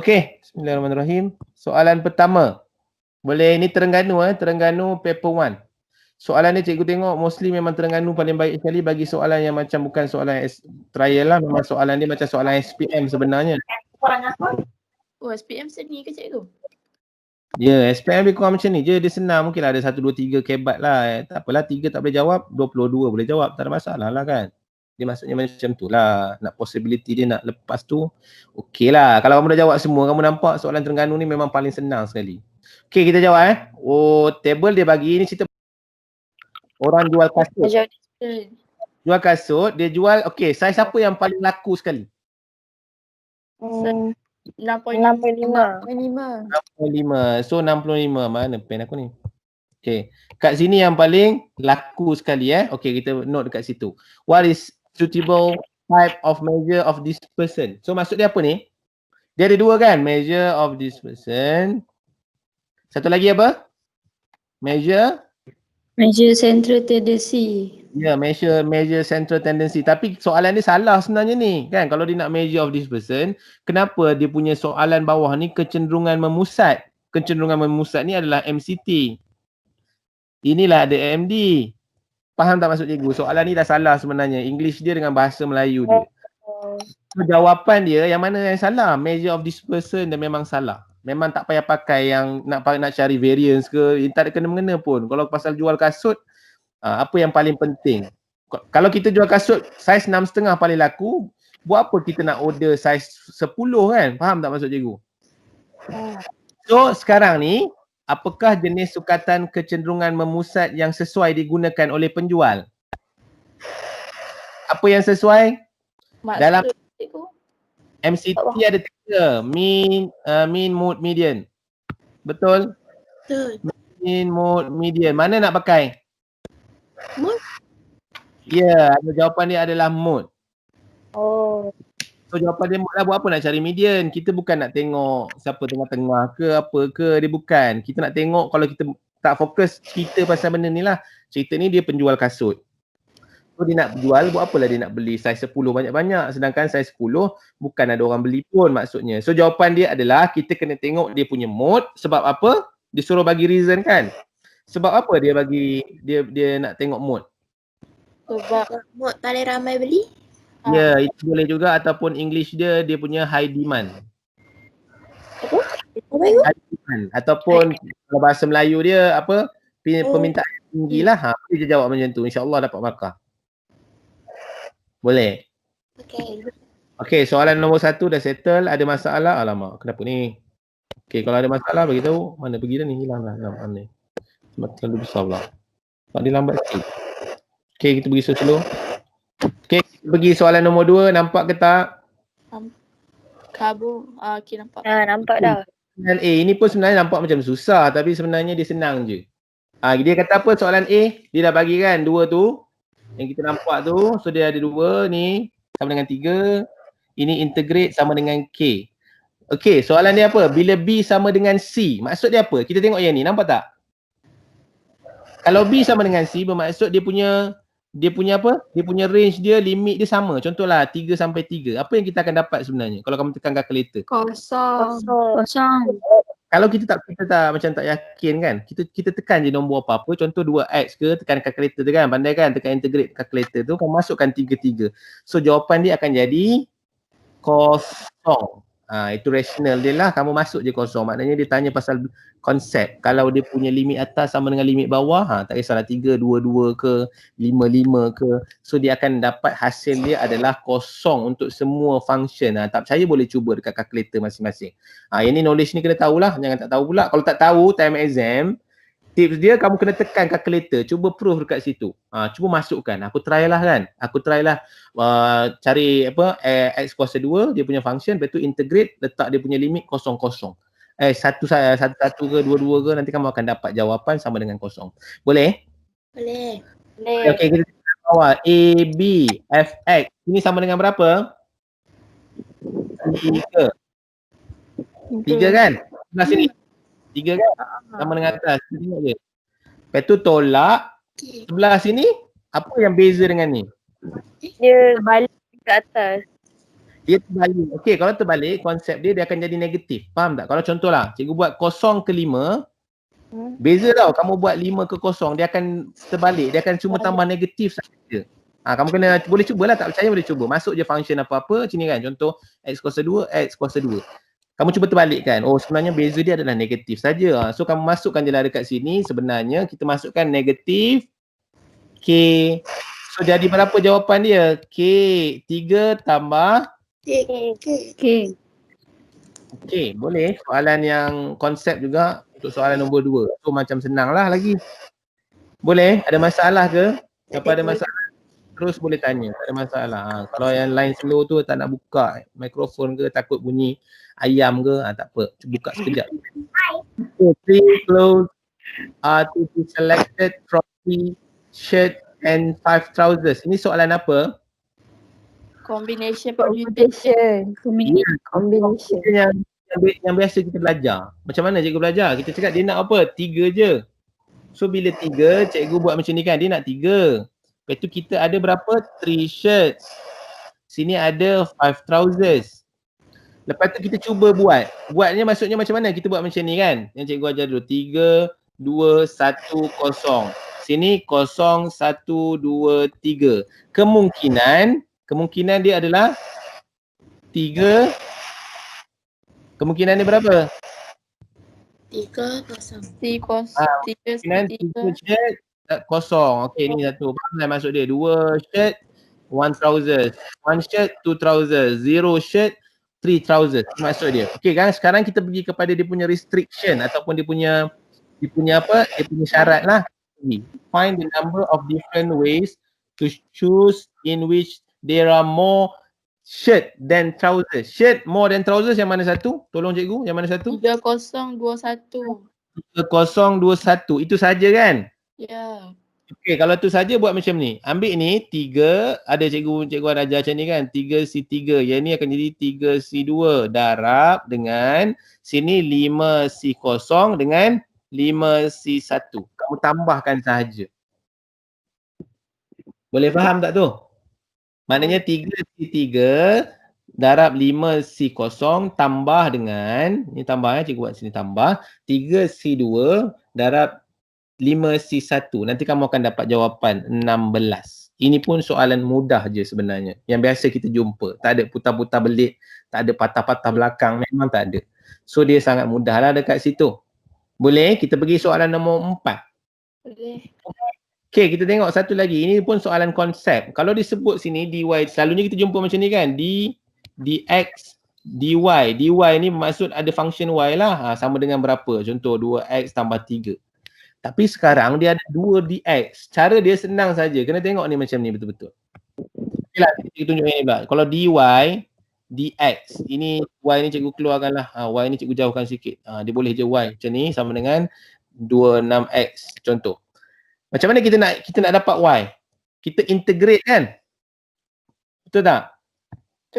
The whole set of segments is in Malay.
Okey, bismillahirrahmanirrahim. Soalan pertama. Boleh ni Terengganu Terengganu paper 1. Soalan ni cikgu tengok mostly memang Terengganu paling baik sekali bagi soalan yang macam bukan soalan trial lah, memang soalan dia macam soalan SPM sebenarnya. Oh, SPM seni ke cikgu? Ya, SPM lebih kurang macam ni je, dia senang. Mungkin ada 1, 2, 3 kebat lah. Tak apalah, 3 tak boleh jawab, 22 boleh jawab, tak ada masalah lah kan. Dia maksudnya macam tu lah, nak possibility dia nak lepas tu, okey lah. Kalau kamu dah jawab semua, kamu nampak soalan Terengganu ni memang paling senang sekali. Okey, kita jawab Oh, table dia bagi ni cerita orang jual kasut. Jual kasut, dia jual, okey, saiz apa yang paling laku sekali? 65. 65. So 65. Mana pen aku ni? Okey. Kat sini yang paling laku sekali Okey, kita note dekat situ. What is suitable type of measure of this person? So maksud dia apa ni? Dia ada dua kan? Measure of this person. Satu lagi apa? Measure central tendency. Ya, measure central tendency. Tapi soalan ni salah sebenarnya ni. Kan kalau dia nak measure of this person, kenapa dia punya soalan bawah ni kecenderungan memusat? Kecenderungan memusat ni adalah MCT. Inilah ada AMD. Faham tak maksud cikgu? Soalan ni dah salah sebenarnya. English dia dengan bahasa Melayu dia. So, jawapan dia yang mana yang salah? Measure of this person dia memang salah. Memang tak payah pakai yang nak cari variance ke. Tak ada kena-mengena pun. Kalau pasal jual kasut, apa yang paling penting? Kalau kita jual kasut saiz 6.5 paling laku, buat apa kita nak order saiz 10 kan? Faham tak maksud cikgu? So sekarang ni, apakah jenis sukatan kecenderungan memusat yang sesuai digunakan oleh penjual? Apa yang sesuai? Dalam MCT ada 3, mean, mode, median. Betul? Betul. Mean, mode, median. Mana nak pakai? Mode. Ya, jawapan dia adalah mode. Oh. So jawapan dia mode lah, buat apa nak cari median? Kita bukan nak tengok siapa tengah-tengah ke apa ke, dia bukan. Kita nak tengok kalau kita tak fokus cerita pasal benda ni lah. Cerita ni dia penjual kasut. So dia nak jual, buat apalah dia nak beli saiz 10 banyak-banyak sedangkan saiz 10 bukan ada orang beli pun maksudnya. So jawapan dia adalah kita kena tengok dia punya mode. Sebab apa? Dia suruh bagi reason kan? Sebab apa dia bagi dia nak tengok mode? Sebab mode paling ramai beli. Ya, itu boleh juga ataupun English dia punya high demand. Apa? High demand ataupun kalau bahasa Melayu dia apa? Permintaan tinggi lah. Dia jawab macam tu. InsyaAllah dapat markah. Boleh? Okey, soalan nombor 1 dah settle. Ada masalah? Alamak, kenapa ni? Okey, kalau ada masalah beritahu. Mana pergi dah ni? Hilang lah. Ni. Terlalu besar pula. Tak dia lambat sikit. Okey, kita pergi slow. Okey, kita pergi soalan nombor 2. Nampak ke tak? Kabur. Okey, nampak. Nampak dah. Soalan A ini pun sebenarnya nampak macam susah tapi sebenarnya dia senang je. Dia kata apa soalan A? Dia dah bagi kan 2 tu. Yang kita nampak tu. So dia ada 2 ni. Sama dengan 3. Ini integrate sama dengan K. Okey, soalan dia apa? Bila B sama dengan C, maksud dia apa? Kita tengok yang ni, nampak tak? Kalau B sama dengan C bermaksud dia punya apa? Dia punya range dia, limit dia sama. Contohlah 3 sampai 3. Apa yang kita akan dapat sebenarnya kalau kamu tekan calculator? Kosong. Kalau kita tak macam tak yakin kan, kita tekan je nombor apa-apa, contoh 2x ke, tekan calculator tu kan, pandai kan, tekan integrate calculator tu, kamu masukkan 3. So jawapan dia akan jadi kosong. Itu rational dia lah, kamu masuk je kosong. Maknanya dia tanya pasal konsep. Kalau dia punya limit atas sama dengan limit bawah, tak kisahlah 3, 2, 2 ke, 5, 5 ke. So dia akan dapat hasil dia adalah kosong untuk semua function. Tak percaya boleh cuba dekat calculator masing-masing. Yang ni knowledge ni kena tahulah, jangan tak tahu pula. Kalau tak tahu time exam, tips dia kamu kena tekan calculator, cuba proof dekat situ. Cuba masukkan. Aku try lah kan. Cari apa x kuasa 2 dia punya function, lepas tu integrate, letak dia punya limit kosong. Satu ke dua ke, nanti kamu akan dapat jawapan sama dengan kosong. Boleh? Boleh. Okey, kita tengok bawah. A, B, F, X. Ini sama dengan berapa? 3 kan? Sebelah sini. 3 kan? Sama dengan atas. Tengok je. Lepas tu tolak. Sebelah sini, apa yang beza dengan ni? Dia balik ke atas. Dia terbalik. Okey, kalau terbalik konsep dia akan jadi negatif. Faham tak? Kalau contohlah cikgu buat 0 ke 5, beza tau. Kamu buat 5 ke 0, dia akan terbalik. Dia akan cuma tambah negatif saja. Kamu kena boleh cubalah, tak percaya boleh cuba. Masuk je function apa-apa sini kan. Contoh x kuasa 2, x kuasa 2. Kamu cuba terbalikkan. Oh, sebenarnya beza dia adalah negatif saja. So kamu masukkan je lah dekat sini. Sebenarnya kita masukkan negatif K. So jadi berapa jawapan dia? K 3 tambah Okay. Okey, boleh. Soalan yang konsep juga untuk soalan nombor 2. So macam senang lah lagi. Boleh? Ada masalah ke? Siapa ada masalah? Terus boleh tanya. Tak ada masalah. Kalau yang line slow tu tak nak buka mikrofon ke, takut bunyi ayam ke, tak apa. Buka sekejap. So, 3 clothes are to be selected from the shirt and 5 trousers. Ini soalan apa? Combination. Combination. Yang biasa kita belajar. Macam mana cikgu belajar? Kita cakap dia nak apa? 3 je. So bila 3, cikgu buat macam ni kan. Dia nak 3. Lepas tu kita ada berapa? 3 shirts. Sini ada 5 trousers. Lepas tu kita cuba buat. Buatnya maksudnya macam mana? Kita buat macam ni kan. Yang cikgu ajar dulu. 3, 2, 1, 0. Sini 0, 1, 2, 3. Kemungkinan dia adalah 3. Kemungkinan dia berapa? 3 kosong. Kemungkinan 3 shirt, 0. Okey, ni satu. Faham dah maksud dia? 2 shirt, 1 trousers. 1 shirt, 2 trousers. 0 shirt, 3 trousers. Maksud dia. Okey kan, sekarang kita pergi kepada dia punya restriction ataupun dia punya apa? Dia punya syarat lah. Find the number of different ways to choose in which there are more shirt than trousers. Shirt more than trousers yang mana satu? Tolong cikgu, yang mana satu? 3021. 3021. Itu saja kan? Ya. Okey, kalau tu saja buat macam ni. Ambil ni 3, ada cikgu ada ajar macam ni kan. 3C3. Yang ni akan jadi 3C2 darab dengan sini 5C0 dengan 5C1. Kamu tambahkan sahaja. Boleh faham tak tu? Maknanya 3C3 darab 5C0 tambah dengan, ni tambah cikgu buat sini tambah 3C2 darab 5C1. Nanti kamu akan dapat jawapan 16. Ini pun soalan mudah je sebenarnya. Yang biasa kita jumpa. Tak ada putar-putar belit, tak ada patah-patah belakang, memang tak ada. So dia sangat mudah lah dekat situ. Boleh? Kita pergi soalan nombor 4. Boleh. Okay, kita tengok satu lagi. Ini pun soalan konsep. Kalau disebut sini dy, selalunya kita jumpa macam ni kan. dx, dy. dy ni maksud ada function y lah. Sama dengan berapa? Contoh 2x tambah 3. Tapi sekarang dia ada 2 dx. Cara dia senang saja. Kena tengok ni macam ni betul-betul. Okeylah, kita tunjuk yang ni pula. Kalau dy, dx. Ini y ni cikgu keluarkan lah. Y ni cikgu jauhkan sikit. Dia boleh je y macam ni sama dengan 26x. Contoh. Macam mana kita nak dapat y? Kita integrate kan? Betul tak?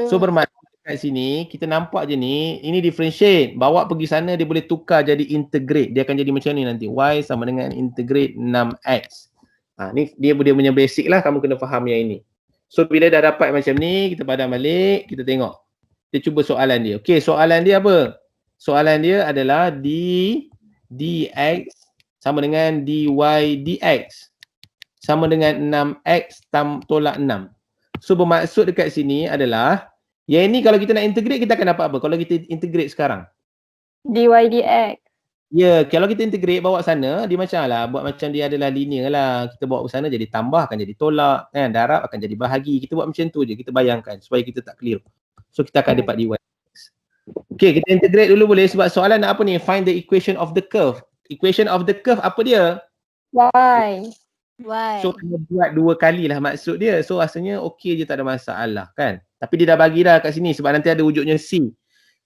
So bermakna kat sini kita nampak je ni, ini differentiate. Bawa pergi sana dia boleh tukar jadi integrate. Dia akan jadi macam ni nanti. Y sama dengan integrate 6x. Ni dia punya basic lah, kamu kena faham yang ini. So bila dah dapat macam ni, kita padam balik, kita tengok. Kita cuba soalan dia. Okey, soalan dia apa? Soalan dia adalah dx sama dengan dy dx sama dengan 6x tolak 6. So bermaksud dekat sini adalah yang ini kalau kita nak integrate kita akan dapat apa? Kalau kita integrate sekarang. dy dx. Ya, kalau kita integrate bawa sana, dia macam lah, buat macam dia adalah linear lah. Kita bawa ke sana jadi tambah akan jadi tolak, kan? Darab akan jadi bahagi. Kita buat macam tu je, kita bayangkan supaya kita tak clear. So kita akan dapat dy dx. Okay, kita integrate dulu boleh sebab soalan nak apa ni? Find the equation of the curve. Equation of the curve apa dia? Y. So kena buat 2 kali lah maksud dia. So rasanya okey je, tak ada masalah kan. Tapi dia dah bagi dah kat sini sebab nanti ada wujudnya C.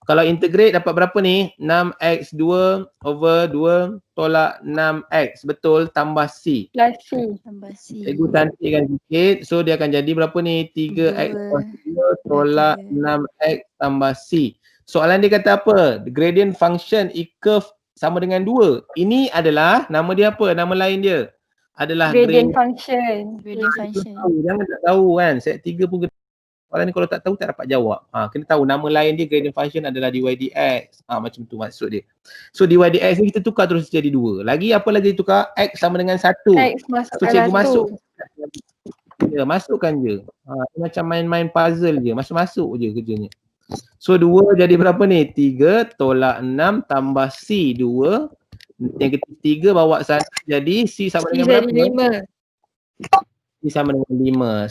Kalau integrate dapat berapa ni? 6x2 over 2 tolak 6x. Betul, tambah C. Plus C. Tambah C. Cikgu cantikkan sikit. So dia akan jadi berapa ni? 3x2 tolak 6x tambah C. Soalan dia kata apa? The gradient function curve sama dengan 2. Ini adalah, nama dia apa? Nama lain dia adalah Gradient function. Gradient function. Jangan tak tahu kan. Set 3 pun Soalan ni kalau tak tahu tak dapat jawab. Kena tahu nama lain dia gradient function adalah dy dx. Macam tu maksud dia. So dy dx ni kita tukar terus jadi 2. Lagi apa lagi tukar? X sama dengan 1. X So masukkan cikgu masuk. 1. Ya, masukkan je. Macam main-main puzzle je. Masuk-masuk je kerjanya. So 2 jadi berapa ni? 3 tolak 6 tambah C 2. Negatif 3 bawa 1 jadi C sama dengan berapa? Jadi 5. C sama dengan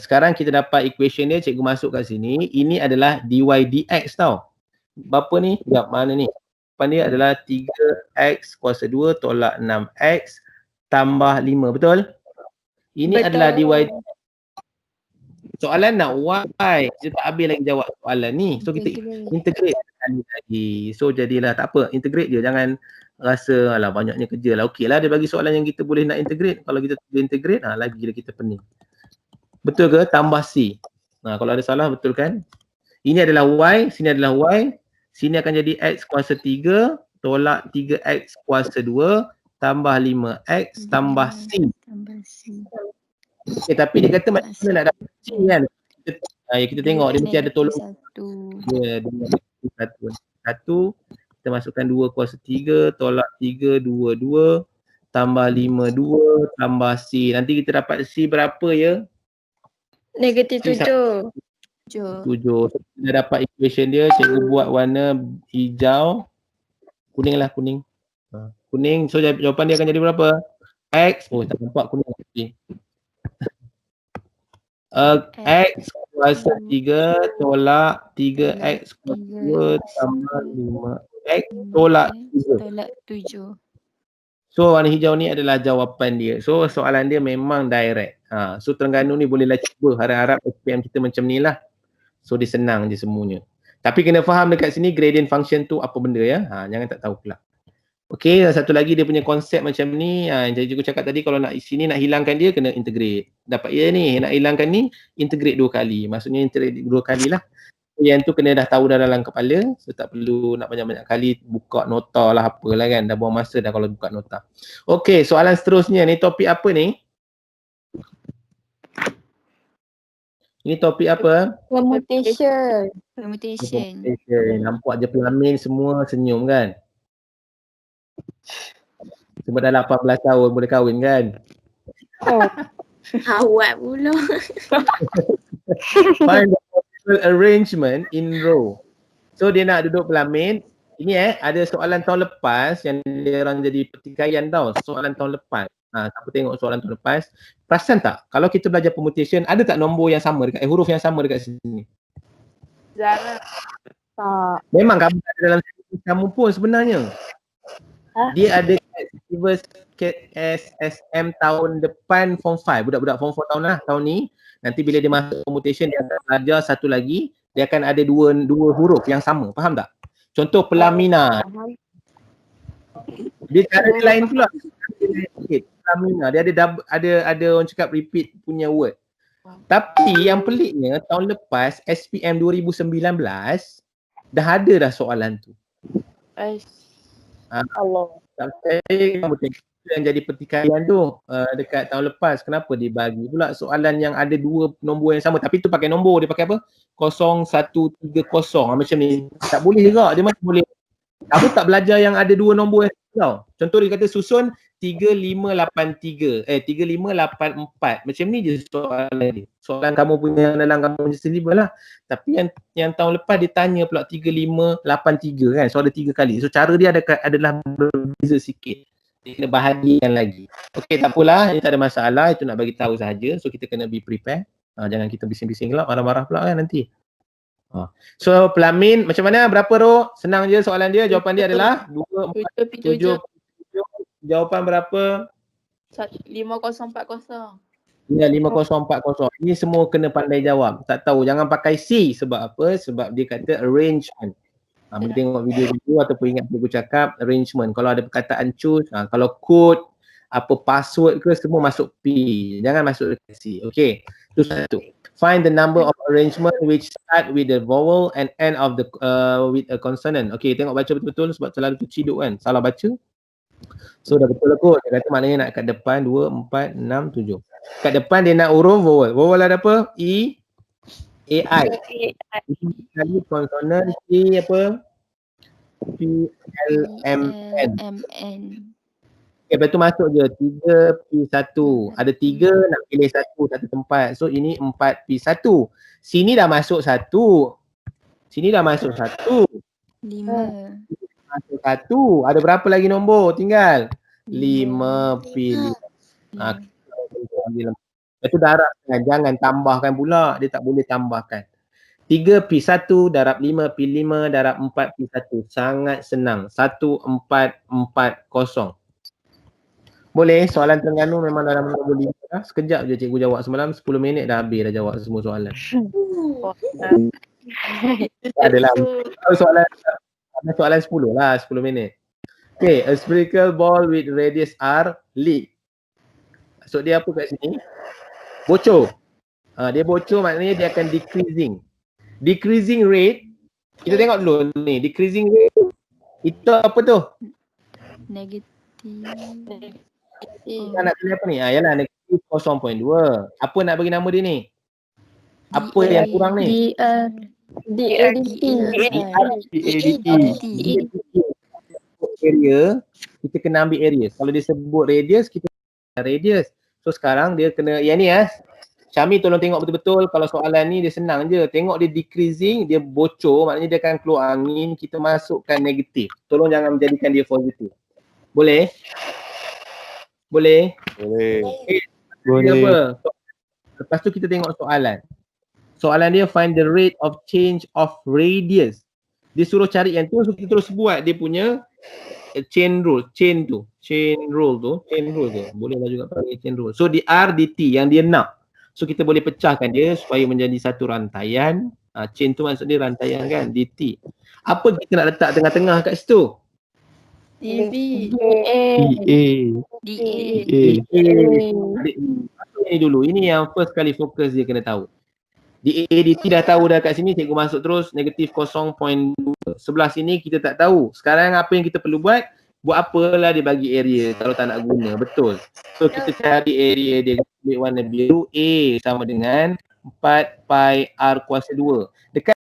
5. Sekarang kita dapat equation dia, cikgu masuk kat sini. Ini adalah dy dx tau. Berapa ni? Sekejap, mana ni? Depan dia adalah 3x kuasa 2 tolak 6x tambah 5. Betul? Ini adalah dy dx. Soalan nak y. Kita tak habis lagi jawab soalan ni. So kita integrate sekali lagi. So jadilah tak apa. Integrate je. Jangan rasa alah banyaknya kerja lah. Okey lah dia bagi soalan yang kita boleh nak integrate. Kalau kita boleh integrate lagi lah kita pening. Betul ke? Tambah C. Kalau ada salah betul kan? Ini adalah y. Sini adalah y. Sini akan jadi x kuasa 3 tolak 3x kuasa 2 tambah 5x tambah C. Okay, tapi dia kata macam mana nak dapat C kan? Kita tengok dia mesti ada tolong. Ya, dia satu. Kita masukkan 2 kuasa 3 tolak 3 2 tambah 5 2 tambah C. Nanti kita dapat C berapa ya? Negatif 7. 7. Kita dapat equation dia, cikgu buat warna hijau. Kuning lah, kuning. Kuning, so jawapan dia akan jadi berapa? X, tak nampak kuning. Okay. X kuasa 3 tolak 3x kuasa 2 tambah 5x tolak 7. So warna hijau ni adalah jawapan dia. So soalan dia memang direct. So Terengganu ni bolehlah cuba, harap-harap SPM kita macam ni lah. So dia senang je semuanya. Tapi kena faham dekat sini gradient function tu apa benda ya. Jangan tak tahu pula. Okey, satu lagi dia punya konsep macam ni. Yang cikgu cakap tadi kalau nak sini nak hilangkan dia kena integrate. Dapat ya ni, nak hilangkan ni integrate 2 kali. Maksudnya integrate 2 kali lah. Yang tu kena dah tahu dah dalam kepala. So tak perlu nak banyak-banyak kali buka nota lah apalah kan. Dah buang masa dah kalau buka nota. Okey, soalan seterusnya ni topik apa ni? Ini topik apa? Permutation. Nampak je pelamin semua senyum kan? Sebab dah 18 tahun boleh kahwin kan? Awak pula. Find the possible arrangement in row. So dia nak duduk pelamin. Ini ada soalan tahun lepas yang dia orang jadi pertikaian tau. Soalan tahun lepas. Siapa tengok soalan tahun lepas. Perasan tak? Kalau kita belajar permutation, ada tak nombor yang sama dekat huruf yang sama dekat sini? Zara. Tak. Memang kamu ada dalam syllabus kamu pun sebenarnya. Dia ada SSM tahun depan form 5. Budak-budak form 4 tahun lah tahun ni. Nanti bila dia masuk permutation dia akan belajar satu lagi. Dia akan ada dua huruf yang sama. Faham tak? Contoh pelamina. Dia cara dia lain pula. Pelamina. Dia ada orang cakap repeat punya word. Tapi yang peliknya tahun lepas SPM 2019 dah ada dah soalan tu. Allah. Sampai kamu tengok yang jadi pertikaian tu dekat tahun lepas. Kenapa dia bagi pula soalan yang ada 2 nombor yang sama. Tapi tu pakai nombor. Dia pakai apa? 0130 macam ni. Tak boleh juga. Dia macam boleh. Kamu tak belajar yang ada 2 nombor yang sama tau. Contoh dia kata susun 3583. 3584. Macam ni je soalan dia. Soalan kamu punya dalam kamu sendiri lah. Tapi yang tahun lepas dia tanya pula 3583 kan. So ada 3 kali. So cara dia adalah berbeza sikit. Dia kena bahagikan lagi. Okey, tak apalah. Ini tak ada masalah. Itu nak bagi tahu saja. So kita kena be prepare. Jangan kita bising-bising pula. Marah-marah pula kan nanti. So pelamin macam mana? Berapa Ro? Senang je soalan dia. Jawapan dia adalah 2, 4, 7. Jawapan berapa? 5040. Ya, 5040. Ini semua kena pandai jawab. Tak tahu. Jangan pakai C. Sebab apa? Sebab dia kata arrangement. Boleh tengok video-video ataupun ingat aku cakap arrangement. Kalau ada perkataan choose, kalau code, apa password ke semua masuk P. Jangan masuk dekat C. Okay. Itu satu. Find the number of arrangement which start with the vowel and end of the with a consonant. Okay, tengok baca betul-betul sebab selalu terciduk kan. Salah baca. So dah betul kot. Dia kata maknanya nak kat depan 2, 4, 6, 7. Kat depan dia nak huruf vowel. Vowel ada apa? E, AI. Itu sekali konsonan P apa? PLMN. PLMN. Okay, lepas tu masuk je 3P1. Ada 3 nak pilih satu tempat. So ini 4P1. Sini dah masuk 1. Sini dah masuk 1. 5. Masuk 1. Ada berapa lagi nombor tinggal? 5P5. Lepas tu darabkan, jangan tambahkan pula. Dia tak boleh tambahkan. 3P1 darab 5P5 darab 4P1. Sangat senang. 1440. Boleh, soalan Terengganu memang dalam nombor 5 dah. Sekejap je cikgu jawab. Semalam 10 minit dah habis dah jawab semua soalan. Adalah soalan 10 lah, 10 minit. Okay, a spherical ball with radius R leak. Maksud dia apa kat sini? Bocor. Dia bocor maknanya dia akan decreasing. Decreasing rate, kita tengok dulu ni, decreasing rate itu apa tu? Negatif. Kita nak pilih apa ni? Yalah, negatif 0.2. Apa nak bagi nama dia ni? Apa yang kurang ni? DADT. Area, kita kena ambil area. Kalau dia sebut radius, kita radius. So sekarang dia kena, yang ni Syami tolong tengok betul-betul. Kalau soalan ni dia senang je. Tengok dia decreasing, dia bocor, maknanya dia akan keluar angin, kita masukkan negatif. Tolong jangan menjadikan dia positif. Boleh? Boleh? Boleh. Dia apa? Lepas tu kita tengok soalan. Soalan dia find the rate of change of radius. Dia suruh cari yang tu, so kita terus buat dia punya chain rule. Chain rule tu. Bolehlah juga panggil chain rule. So di R, di T yang dia nak. So kita boleh pecahkan dia supaya menjadi satu rantaian. Chain tu maksud dia rantaian kan, di T. Apa kita nak letak tengah-tengah kat situ? DB. DA. Masuk ini dulu. Ini yang first kali fokus dia kena tahu. DADT dah tahu dah kat sini, cikgu masuk terus negatif 0.2. Sebelah sini kita tak tahu. Sekarang apa yang kita perlu buat apalah dia bagi area kalau tak nak guna. Betul. So kita cari area dia, ambil warna biru. A sama dengan 4 pi R kuasa 2. Dekat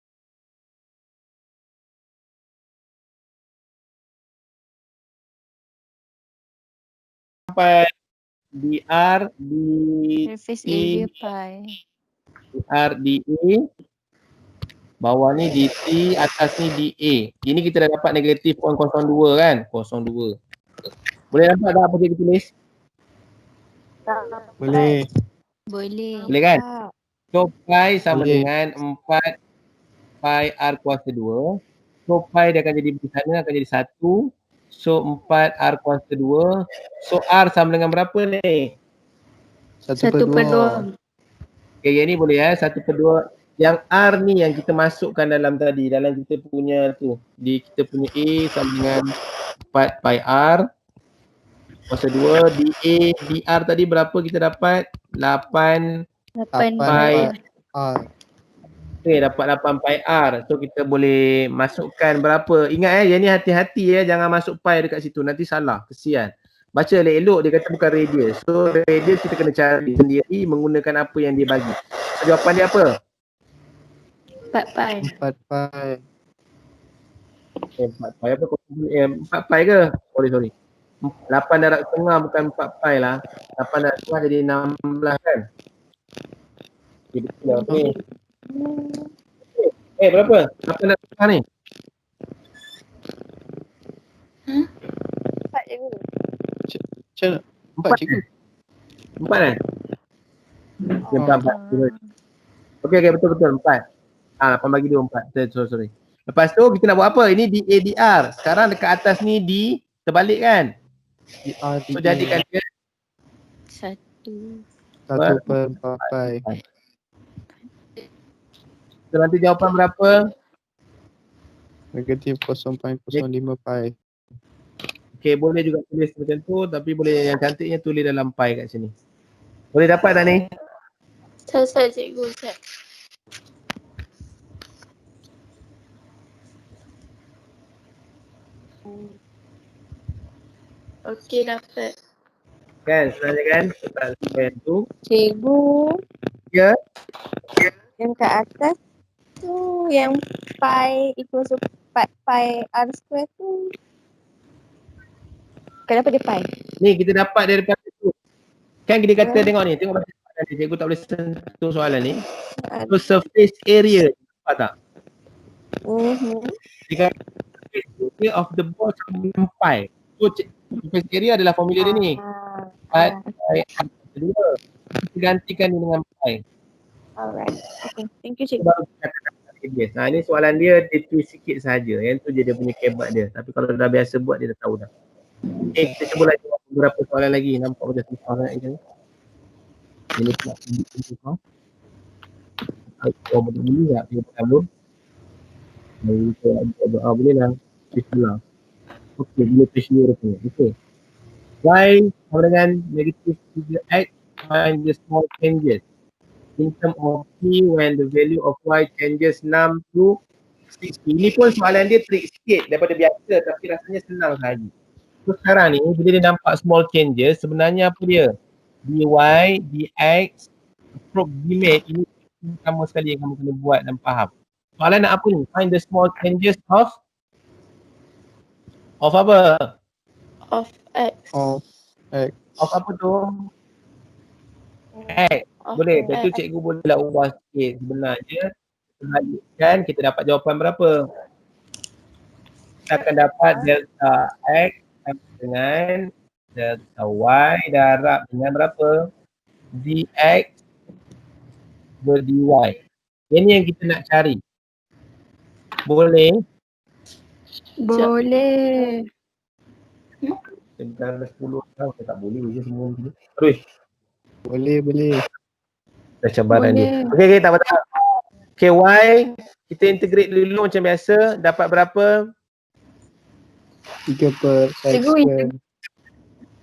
sampai DR di Surface area pi. R di A, bawah ni di T, atas ni di A. Ini kita dah dapat negatif 0.02 kan? 0.2. Boleh nampak tak apa kita tulis? Boleh. Boleh kan? So pi sama dengan 4 pi R kuasa 2. So pi dia akan jadi di sana akan jadi 1. So 4 R kuasa 2. So R sama dengan berapa ni? 1/2. Okay, yang ni boleh 1/2. Yang R ni yang kita masukkan dalam tadi, dalam kita punya tu. Kita punya A sama dengan 4 pi R kuasa 2. Di A, di R tadi berapa kita dapat? 8 pi R. Okay, dapat 8 pi R. So kita boleh masukkan berapa. Ingat yang ni hati-hati jangan masuk pi dekat situ. Nanti salah, kesian. Baca elok-elok, dia kata bukan radius. So radius kita kena cari sendiri menggunakan apa yang dia bagi. So jawapan dia apa? 4 pi. 4 pi. 4 pi apa? 4 pi ke? Sorry. 8 darab setengah bukan 4 pi lah. 8 darab setengah jadi 16 kan? Okay, betul lah. Okay. Berapa? 8 darab setengah ni? 4 je. Macam mana? 4 cikgu. 4 kan? Okay, 4. Okay, betul. 4. 8 bagi 2, 4. Sorry. Lepas tu kita nak buat apa? Ini di ADR. Sekarang dekat atas ni di terbalik kan? So jadikan dia 1. 1/4 pi. so, nanti jawapan berapa? Negatif 0.05 pi. Okay, boleh juga tulis macam tu, tapi boleh yang cantiknya tulis dalam pi kat sini. Boleh dapat tak ni? Selesai cikgu. Okey, dapat. Kan, sebenarnya kan? Tak sampai tu. Cikgu. Ya. Yang kat atas tu yang pi equals to pi r square tu. Kenapa dia pi? Ni kita dapat daripada tu. Kan dia kata Hmm. tengok ni, tengok baca soalan ni. Cikgu tak boleh sentuh soalan ni. Ah, So surface area, nampak tak? Dia kata surface area of the ball sama dengan pi. So surface area adalah formula dia ni. Pi kedua. Kita gantikan ni dengan pi. Alright. Okay. Thank you, cikgu. Baru kita kata radius. Ni soalan dia twist sikit saja. Yang tu je dia punya kebat dia. Tapi kalau dah biasa buat dia dah tahu dah. Okay, kita cuba lagi beberapa soalan lagi. Nampak macam susah sangat ni. Ini nak tunjuk kau. Kau boleh beli tak? Dia bukan belum. Boleh lah. Bismillah. Okey, bila tersyur rupanya. Okey. Y sama dengan negative 3x find the small changes in term of P when the value of Y changes 6 to 60. Ini pun soalan dia trik sikit daripada biasa tapi rasanya senang sahaja. So sekarang ni bila dia nampak small changes sebenarnya apa dia? dy, dx, approximate ini sama sekali yang kamu kena buat dan faham. Soalan nak apa ni? Find the small changes of apa? Of x. Of Of apa tu? X. Of Boleh. Lepas tu x. cikgu bolehlah ubah sikit. Sebenarnya kan kita dapat jawapan berapa? Kita akan dapat delta X sama dengan delta Y darab dengan berapa? Dx ber dy. Ini yang kita nak cari. Boleh? Boleh. Dalam 10 orang saya tak boleh je semua macam ni. Terus. boleh. Dah cabaran dia. Boleh. Okey, tak apa. Okay, Y kita integrate dulu macam biasa. Dapat berapa? 3 per x Cikgu square.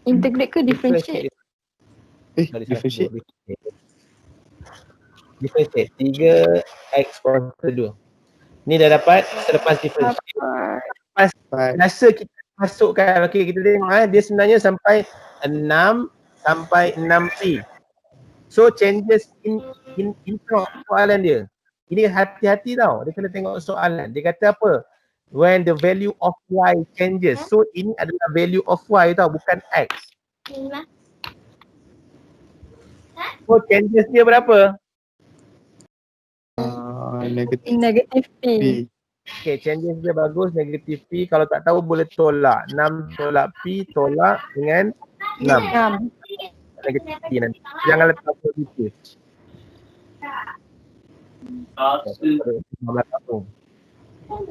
integrate ke differentiate? Differentiate. Differentiate. 3x kuarter 2. Ni dah dapat selepas differentiate. Lepas Pi. rasa kita masukkan, okey kita tengok dia sebenarnya sampai 6 sampai 6p. So changes in soalan dia. Ini hati-hati tau. Dia kena tengok soalan. Dia kata apa? When the value of y changes. So ini adalah value of y tau, bukan x. So changes dia berapa? Negative Negative P. P. Okay, changes dia bagus, negatif p. Kalau tak tahu boleh tolak. 6 tolak p, tolak dengan 6. 6. Negatif p nanti. Jangan letak positif.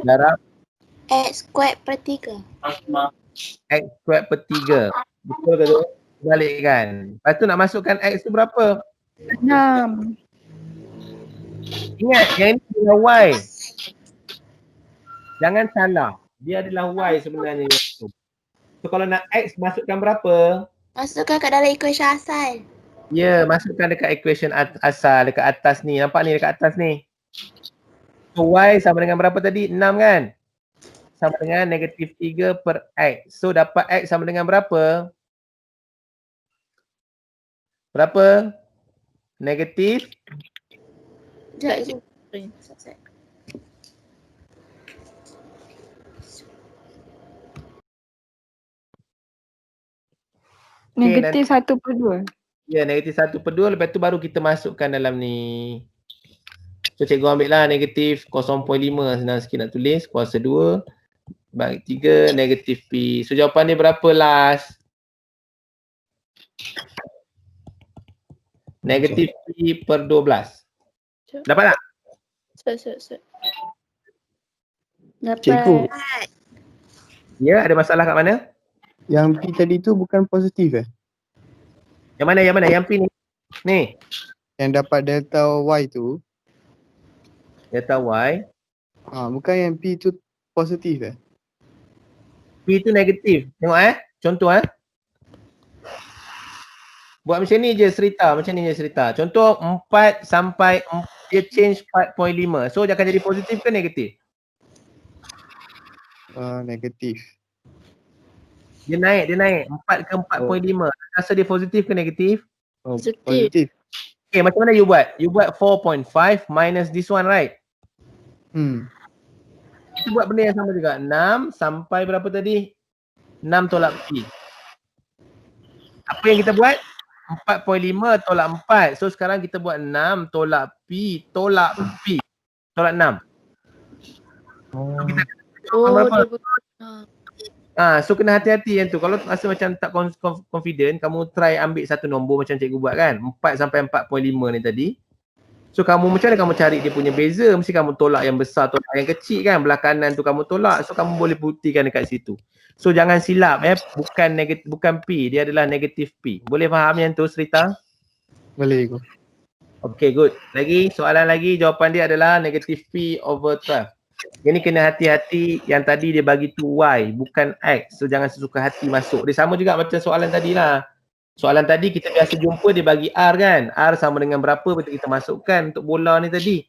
Darab X squared per 3. x squared per 3. Betul ke tu? Balikkan. Lepas tu nak masukkan x tu berapa? 6. Ingat, yang ini adalah y. Jangan salah. Dia adalah y sebenarnya. So kalau nak x, masukkan berapa? Masukkan kat dalam equation asal. Ya, masukkan dekat equation asal, dekat atas ni. Nampak ni, dekat atas ni. So y sama dengan berapa tadi? 6 kan? Sama dengan negatif 3 per x. So dapat x sama dengan berapa? Berapa? Negatif Sekejap. Negatif 1/2. Ya, negatif 1/2. Lepas tu baru kita masukkan dalam ni. So cikgu ambil lah negatif 0.5. Senang sikit nak tulis. Kuasa 2 bagi 3 negatif P. So jawapan dia berapa last? Negatif P per 12. Dapat tak? Dapat. Cikgu, Ya, ada masalah kat mana? yang P tadi tu bukan positif Yang mana? Yang P ni? Ni. Yang dapat delta Y tu, Delta Y. bukan yang P tu positif P tu negatif. Tengok contoh Buat macam ni je cerita. Contoh 4 sampai dia change 4.5. So dia akan jadi positif ke negatif? Negatif. Dia naik 4 ke 4.5. Rasa dia positif ke negatif? Positif. Okay, macam mana you buat? You buat 4.5 minus this one, right? Kita buat benda yang sama juga. 6 sampai berapa tadi? 6 tolak P. Apa yang kita buat? 4.5 tolak 4. So sekarang kita buat 6 tolak P tolak P. Tolak 6. So kita berapa? dia betul. So kena hati-hati yang tu. Kalau rasa macam tak confident, kamu try ambil satu nombor macam cikgu buat kan. 4 sampai 4.5 ni tadi. So kamu macam mana kamu cari dia punya beza? Mesti kamu tolak yang besar, tolak yang kecil kan. Belah kanan tu kamu tolak. So kamu boleh buktikan dekat situ. So jangan silap bukan P, dia adalah negatif P. Boleh faham yang tu Serita? Boleh ikut. Okay, good. Lagi soalan lagi, jawapan dia adalah negatif P over 12. Ini kena hati-hati, yang tadi dia bagi tu Y bukan X. So jangan sesuka hati masuk. Dia sama juga macam soalan tadi lah. Soalan tadi kita biasa jumpa dia bagi R kan. R sama dengan berapa betul kita masukkan untuk bola ni tadi.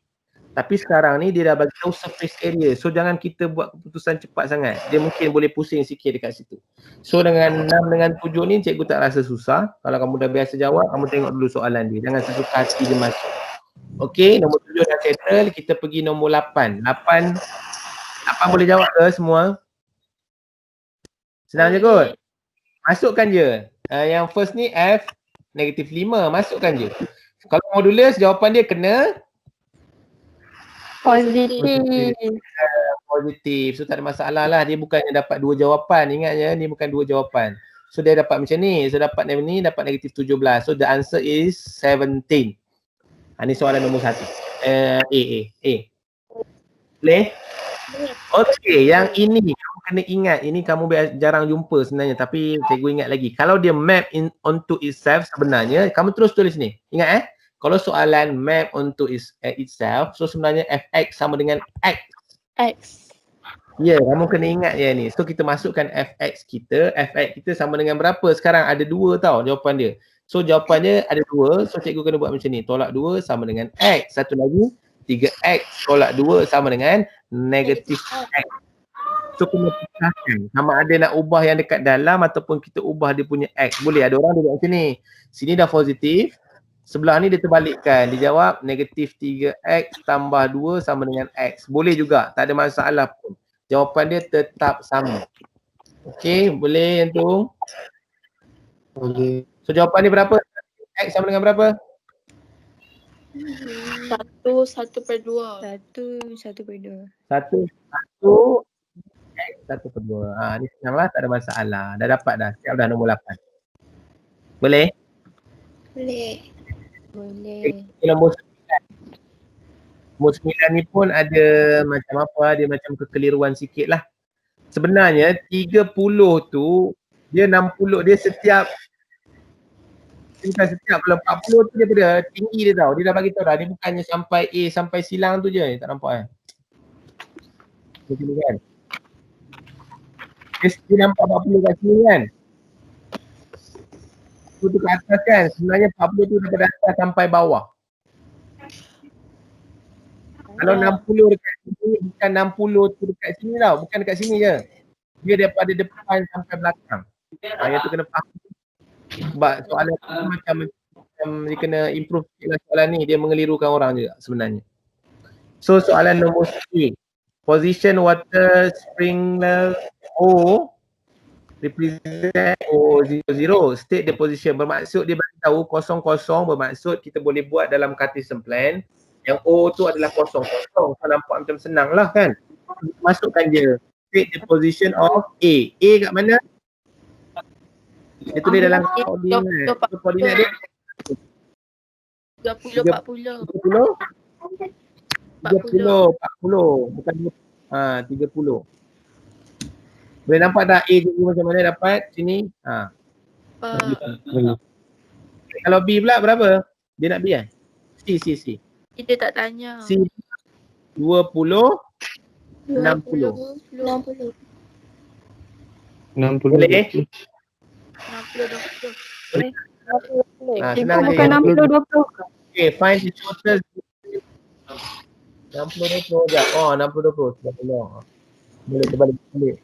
Tapi sekarang ni dia dah bagi tahu surface area. So jangan kita buat keputusan cepat sangat. Dia mungkin boleh pusing sikit dekat situ. So dengan 6 dengan 7 ni cikgu tak rasa susah. Kalau kamu dah biasa jawab, kamu tengok dulu soalan dia. Jangan sesuka hati dia masuk. Okey, nombor 7 dah settle. Kita pergi nombor 8. 8 boleh jawab ke semua? Senang je kot. Masukkan je. Yang first ni F negatif 5. Masukkan je. Kalau modulus jawapan dia kena positif. So tak ada masalah lah. Dia bukannya dapat 2 jawapan. Ingat je, ni bukan 2 jawapan. So dia dapat macam ni. So dapat ni dapat negatif 17. So the answer is 17. Ni soalan nombor 1. A. Boleh? Okey, yang ini kamu kena ingat. Ini kamu jarang jumpa sebenarnya. Tapi cikgu ingat lagi. Kalau dia map onto itself sebenarnya, kamu terus tulis ni. Ingat kalau soalan map onto itself, so sebenarnya fx sama dengan x. Ya, kamu kena ingat yang ni. So kita masukkan fx kita sama dengan berapa? Sekarang ada 2 tau jawapan dia. So jawapannya ada 2. So cikgu kena buat macam ni. Tolak 2 sama dengan x. Satu lagi 3x tolak 2 sama dengan negatif x. So kena pisahkan. Sama ada nak ubah yang dekat dalam ataupun kita ubah dia punya x. Boleh, ada orang dia buat macam ni. Sini dah positif. Sebelah ni dia terbalikkan. Dia jawab negatif 3x tambah 2 sama dengan x. Boleh juga. Tak ada masalah pun. Jawapan dia tetap sama. Okey, boleh yang tu? Boleh. So jawapan dia berapa? X sama dengan berapa? 1/2. 1/2. 1/2. X 1/2. Ni senang lah, tak ada masalah. Dah dapat dah. Siap dah nombor 8. Boleh? Boleh. Nombor 9. Nombor 9 ni pun ada macam apa, dia macam kekeliruan sikit lah. Sebenarnya 30 tu, dia 60, dia setiap kalau 40 tu dia tinggi dia tau. Dia dah bagi tahu dah, dia bukannya sampai A sampai silang tu je. Tak nampak macam ni kan. Dia nampak 40 kat sini kan. Tu ke atas kan, sebenarnya 40 tu daripada atas sampai bawah. Kalau 60 dekat sini, bukan 60 tu dekat sini tau, bukan dekat sini je. Dia daripada depan sampai belakang. Yang tu kena faham. Sebab soalan tu macam dia kena improve sikit lah soalan ni, dia mengelirukan orang juga sebenarnya. So soalan nombor 3. Position water sprinkler O represent O00. State the position. Bermaksud dia bagi tahu 00 bermaksud kita boleh buat dalam Cartesian plan. Yang O tu adalah kosong. So nampak macam senang lah kan. Masukkan je. State the position of A. A kat mana? Dia tulis dalam koordinat dia. 30, 40. 40. Bukan 30. Boleh nampak tak A tu macam mana dapat sini? Kalau B pula berapa? Dia nak B kan? C. Kita tak tanya. C 20, 60. 60. Boleh? 60, 20. Senang je. Bukan 60-20. Okay, find the total 60-20 sekejap. 60-20. Boleh terbalik.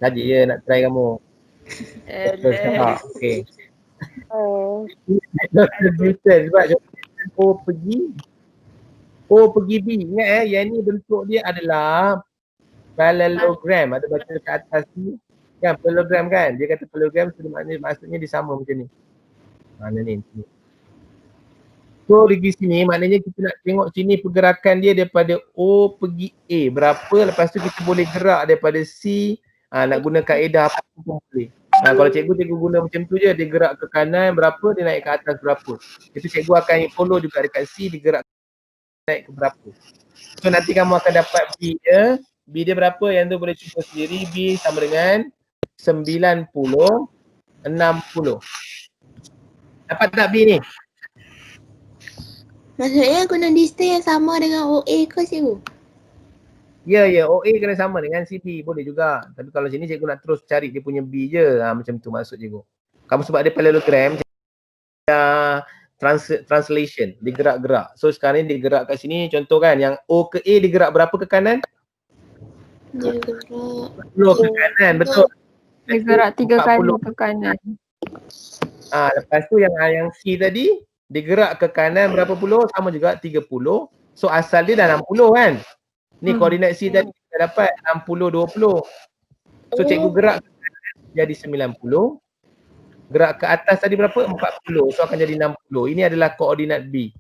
Saja je nak try kamu. Okay. Total distance sebab O pergi B. Ingat yang ni bentuk dia adalah parallelogram. Ada baca kat atas ni. Kan parallelogram kan? Dia kata parallelogram maksudnya dia sama macam ni. Mana ni? So dari sini maknanya kita nak tengok sini pergerakan dia daripada O pergi A berapa, lepas tu kita boleh gerak daripada C, nak guna kaedah apa pun boleh. Kalau cikgu guna macam tu je, dia gerak ke kanan berapa, dia naik ke atas berapa. Itu cikgu akan follow juga dekat C, dia gerak naik ke berapa. So nanti kamu akan dapat B dia. B dia berapa, yang tu boleh cuba sendiri. B sama dengan 90, 60. Dapat tak B ni? Maksudnya guna distance yang sama dengan OA ke cikgu? Ya, OA kena sama dengan CB, boleh juga. Tapi kalau sini cikgu nak terus cari dia punya B je. Macam tu maksud cikgu. Kamu sebab dia parallelogram, translation, dia gerak-gerak. So sekarang ni dia gerak kat sini, contoh kan, yang O ke A dia gerak berapa ke kanan? Dia gerak 10 ke kanan, betul. Dia gerak 3 kali 40. ke kanan. Lepas tu yang C tadi, dia gerak ke kanan berapa puluh? Sama juga 30. So asal dia dah 60 kan? Ni koordinat C tadi kita dapat 60, 20. So cikgu gerak ke kanan jadi 90. Gerak ke atas tadi berapa? 40. So akan jadi 60. Ini adalah koordinat B.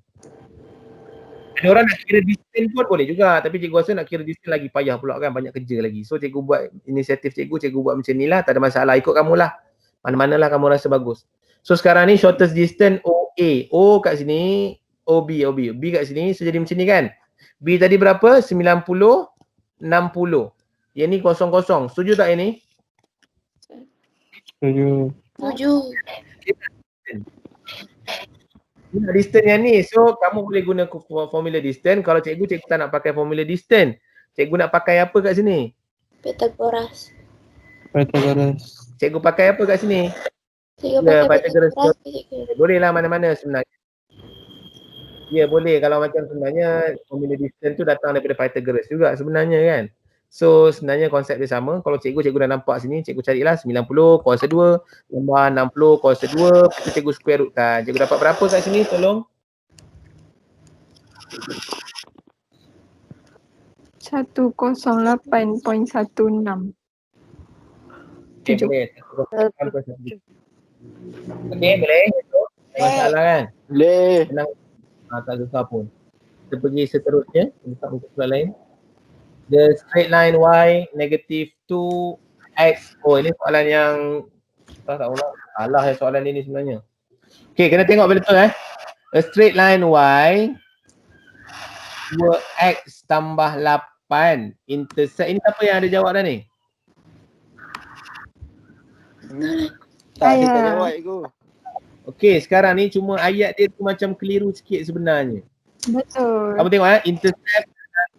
Ada orang nak kira distance pun boleh juga. Tapi cikgu rasa nak kira distance lagi payah pula kan. Banyak kerja lagi. So cikgu buat inisiatif cikgu buat macam ni lah. Tak ada masalah. Ikut kamu lah. Mana-manalah kamu rasa bagus. So sekarang ni shortest distance OA. O kat sini, OB. B kat sini. So jadi macam ni kan. B tadi berapa? 90, 60. Yang ni 00. Setuju tak yang ni? Setuju. 7. Distance yang ni. So kamu boleh guna formula distance. Kalau cikgu tak nak pakai formula distance. Cikgu nak pakai apa kat sini? Pythagoras. Cikgu pakai apa kat sini? Cikgu Ya, pakai Pythagoras. Pythagoras. Boleh lah mana-mana sebenarnya. Ya boleh, kalau macam sebenarnya formula distance tu datang daripada Pythagoras juga sebenarnya kan. So sebenarnya konsep dia sama. Kalau cikgu dah nampak sini, cikgu carilah 90 kuasa 2 tambah 60 kuasa 2, lepas tu cikgu square rootkan. Cikgu dapat berapa kat sini tolong? 108.16. Okay, boleh. Okay, boleh. Tak ada masalah kan? Boleh. Senang. Tak susah pun. Kita pergi seterusnya. Kita buka soalan lain. The straight line y negative 2x. Oh, ini soalan yang tak tahu lah. Salah soalan ini sebenarnya. Okay, kena tengok betul A straight line y 2x tambah 8 intersect. Ini siapa yang ada jawab dah ni? Tak, saya tak jawab cikgu. Okey, sekarang ni cuma ayat dia tu macam keliru sikit sebenarnya. Betul. Kamu tengok intercept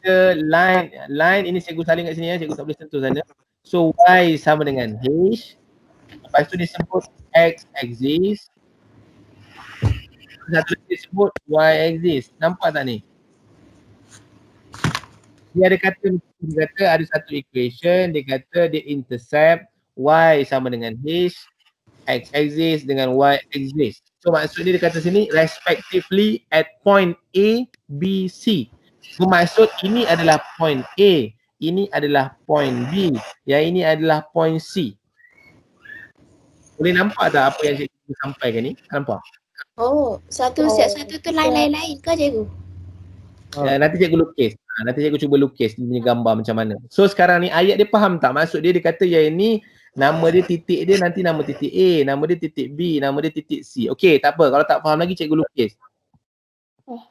ada line ini cikgu salin kat sini ya, cikgu tak boleh sentuh sana. So y sama dengan h. Lepas tu disebut x axis. Satu lagi disebut y axis. Nampak tak ni? Dia kata ada satu equation, dia kata dia intercept y sama dengan h, x axis dengan y axis. So maksud dia kata sini respectively at point A, B, C. Bermaksud ini adalah point A, ini adalah point B, yang ini adalah point C. Boleh nampak tak apa yang cikgu sampaikan ni? Nampak? Oh, satu set satu tu lain-lain ke cikgu? Nanti cikgu lukis. Nanti cikgu cuba lukis dia punya gambar macam mana. So sekarang ni ayat dia faham tak? Maksud dia kata yang ini nama dia titik dia nanti nama titik A, nama dia titik B, nama dia titik C. Okey, tak apa. Kalau tak faham lagi cikgu lukis.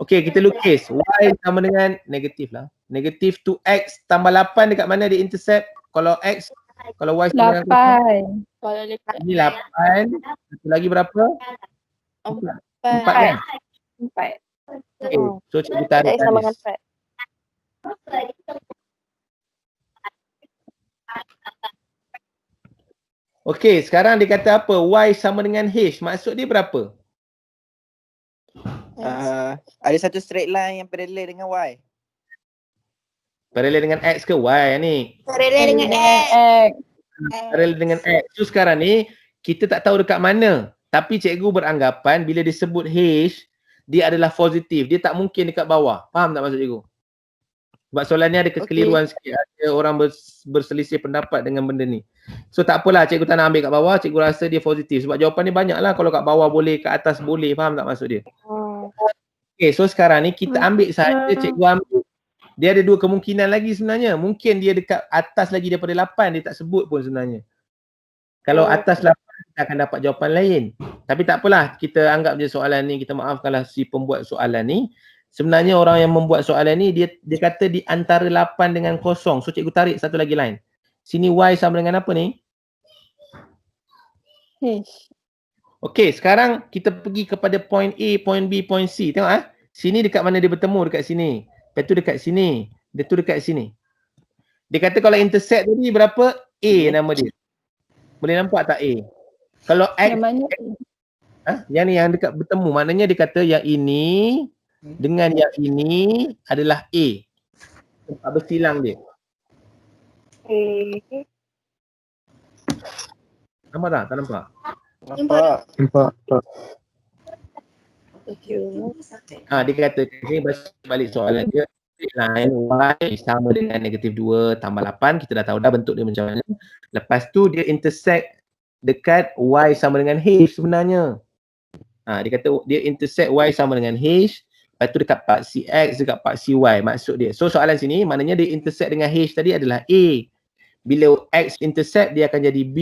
Okey, kita lukis. Y sama dengan negatif lah. Negatif 2x tambah 8 dekat mana dia intercept? Kalau x, kalau y sama dengan 8. Kalau letak ini 8. Satu lagi berapa? 4 kan? 4. Okay. So cikgu tarik Sama dengan garis. 4. Okey, sekarang dia kata apa? Y sama dengan H. Maksud dia berapa? Ada satu straight line yang parallel dengan Y. Parallel dengan X ke Y ni? paralel dengan X. Parallel dengan X. So sekarang ni kita tak tahu dekat mana. Tapi cikgu beranggapan bila disebut H, dia adalah positif. Dia tak mungkin dekat bawah. Faham tak maksud cikgu? Sebab soalan ni ada kekeliruan sikit. Ada orang berselisih pendapat dengan benda ni. So tak apalah, cikgu tak nak ambil kat bawah, cikgu rasa dia positif. Sebab jawapan ni banyak lah. Kalau kat bawah boleh, kat atas boleh. Faham tak maksud dia? Okay, so sekarang ni kita ambil saja, cikgu ambil. Dia ada dua kemungkinan lagi sebenarnya. Mungkin dia dekat atas lagi daripada 8, dia tak sebut pun sebenarnya. Kalau atas 8, kita akan dapat jawapan lain. Tapi tak apalah, kita anggap je soalan ni, kita maafkanlah si pembuat soalan ni. Sebenarnya orang yang membuat soalan ni, dia kata di antara 8 dengan 0. So cikgu tarik satu lagi line. Sini Y sama dengan apa ni? H. Okey, sekarang kita pergi kepada point A, point B, point C. Tengok sini dekat mana dia bertemu, dekat sini. Lepas tu dekat sini. Dia tu dekat sini. Dia kata kalau intersect tadi berapa? A nama dia. Boleh nampak tak A? Kalau X, yang ni yang dekat bertemu. Maknanya dia kata yang ini dengan yang ini adalah A. Tempat bersilang dia. Nampak tak? Tak nampak? Nampak. Dia kata ni balik soalan dia. Line Y sama dengan -2 tambah 8. Kita dah tahu dah bentuk dia macam mana. Lepas tu dia intersect dekat Y sama dengan H sebenarnya. Dia kata dia intersect Y sama dengan H. Lepas tu dekat part CX, dekat part CY maksud dia. So soalan sini maknanya dia intersect dengan H tadi adalah A. Bila X intersect dia akan jadi B.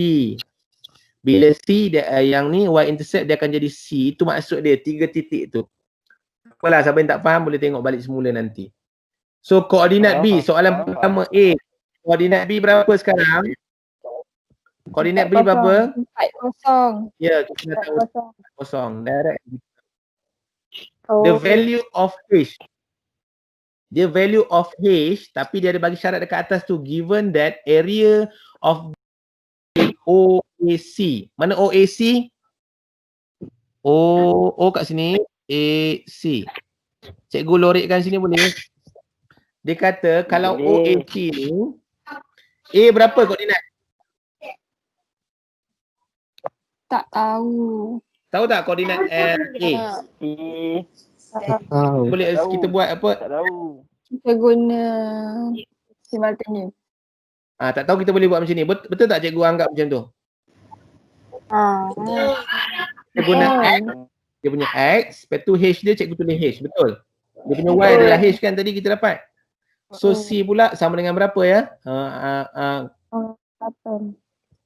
Bila C yang ni Y intersect dia akan jadi C. Itu maksud dia 3 titik tu. Apalah, siapa yang tak faham boleh tengok balik semula nanti. So koordinat B, soalan pertama A. Koordinat B berapa sekarang? Koordinat B berapa? 40. Ya, kita dah tahu 0. Direct. The value of H. Dia value of H tapi dia ada bagi syarat dekat atas tu, given that area of OAC. Mana OAC? O kat sini, AC. Cikgu lorekkan sini boleh? Dia kata kalau OAC ni A berapa koordinat? Tak tahu. Tahu tak koordinat A? Boleh kita buat apa? Tak tahu. Kita guna simultaneous. Tak tahu kita boleh buat macam ni. Betul tak cikgu anggap macam tu? Dia guna X, dia punya X, lepas tu H dia cikgu tulis H, betul? Dia punya Y adalah H kan tadi kita dapat. So C pula sama dengan berapa ya? 8.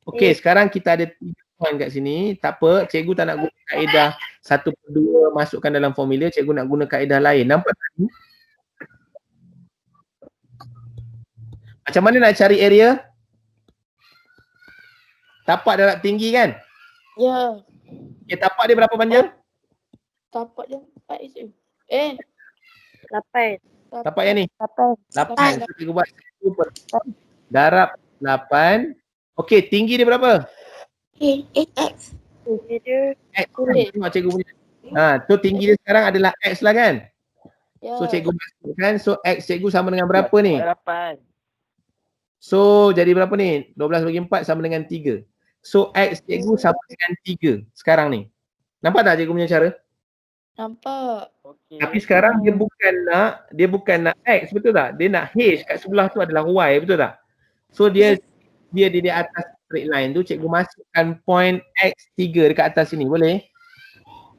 Okey, sekarang kita ada 3 point kat sini. Tak apa, cikgu tak nak guna kaedah 1/2 masukkan dalam formula, cikgu nak guna kaedah lain. Nampak tak? Macam mana nak cari area? Tapak darab tinggi kan? Ya. Okay, tapak dia berapa panjang? Tapak dia 4 je. 8. Tapak yang ni? 8. 8. So, cikgu buat 1 darab 8. Okey, tinggi dia berapa? 8x. X. Tengok cikgu punya. So tinggi dia sekarang adalah X lah kan? Ya. So cikgu masukkan, so X cikgu sama dengan berapa ni? 8. So jadi berapa ni? 12 bagi 4 sama dengan 3. So X cikgu sama dengan 3 sekarang ni. Nampak tak cikgu punya cara? Nampak. Okay. Tapi sekarang dia bukan nak X, betul tak? Dia nak H kat sebelah tu adalah Y, betul tak? So dia di atas straight line tu cikgu masukkan point X3 dekat atas sini, boleh?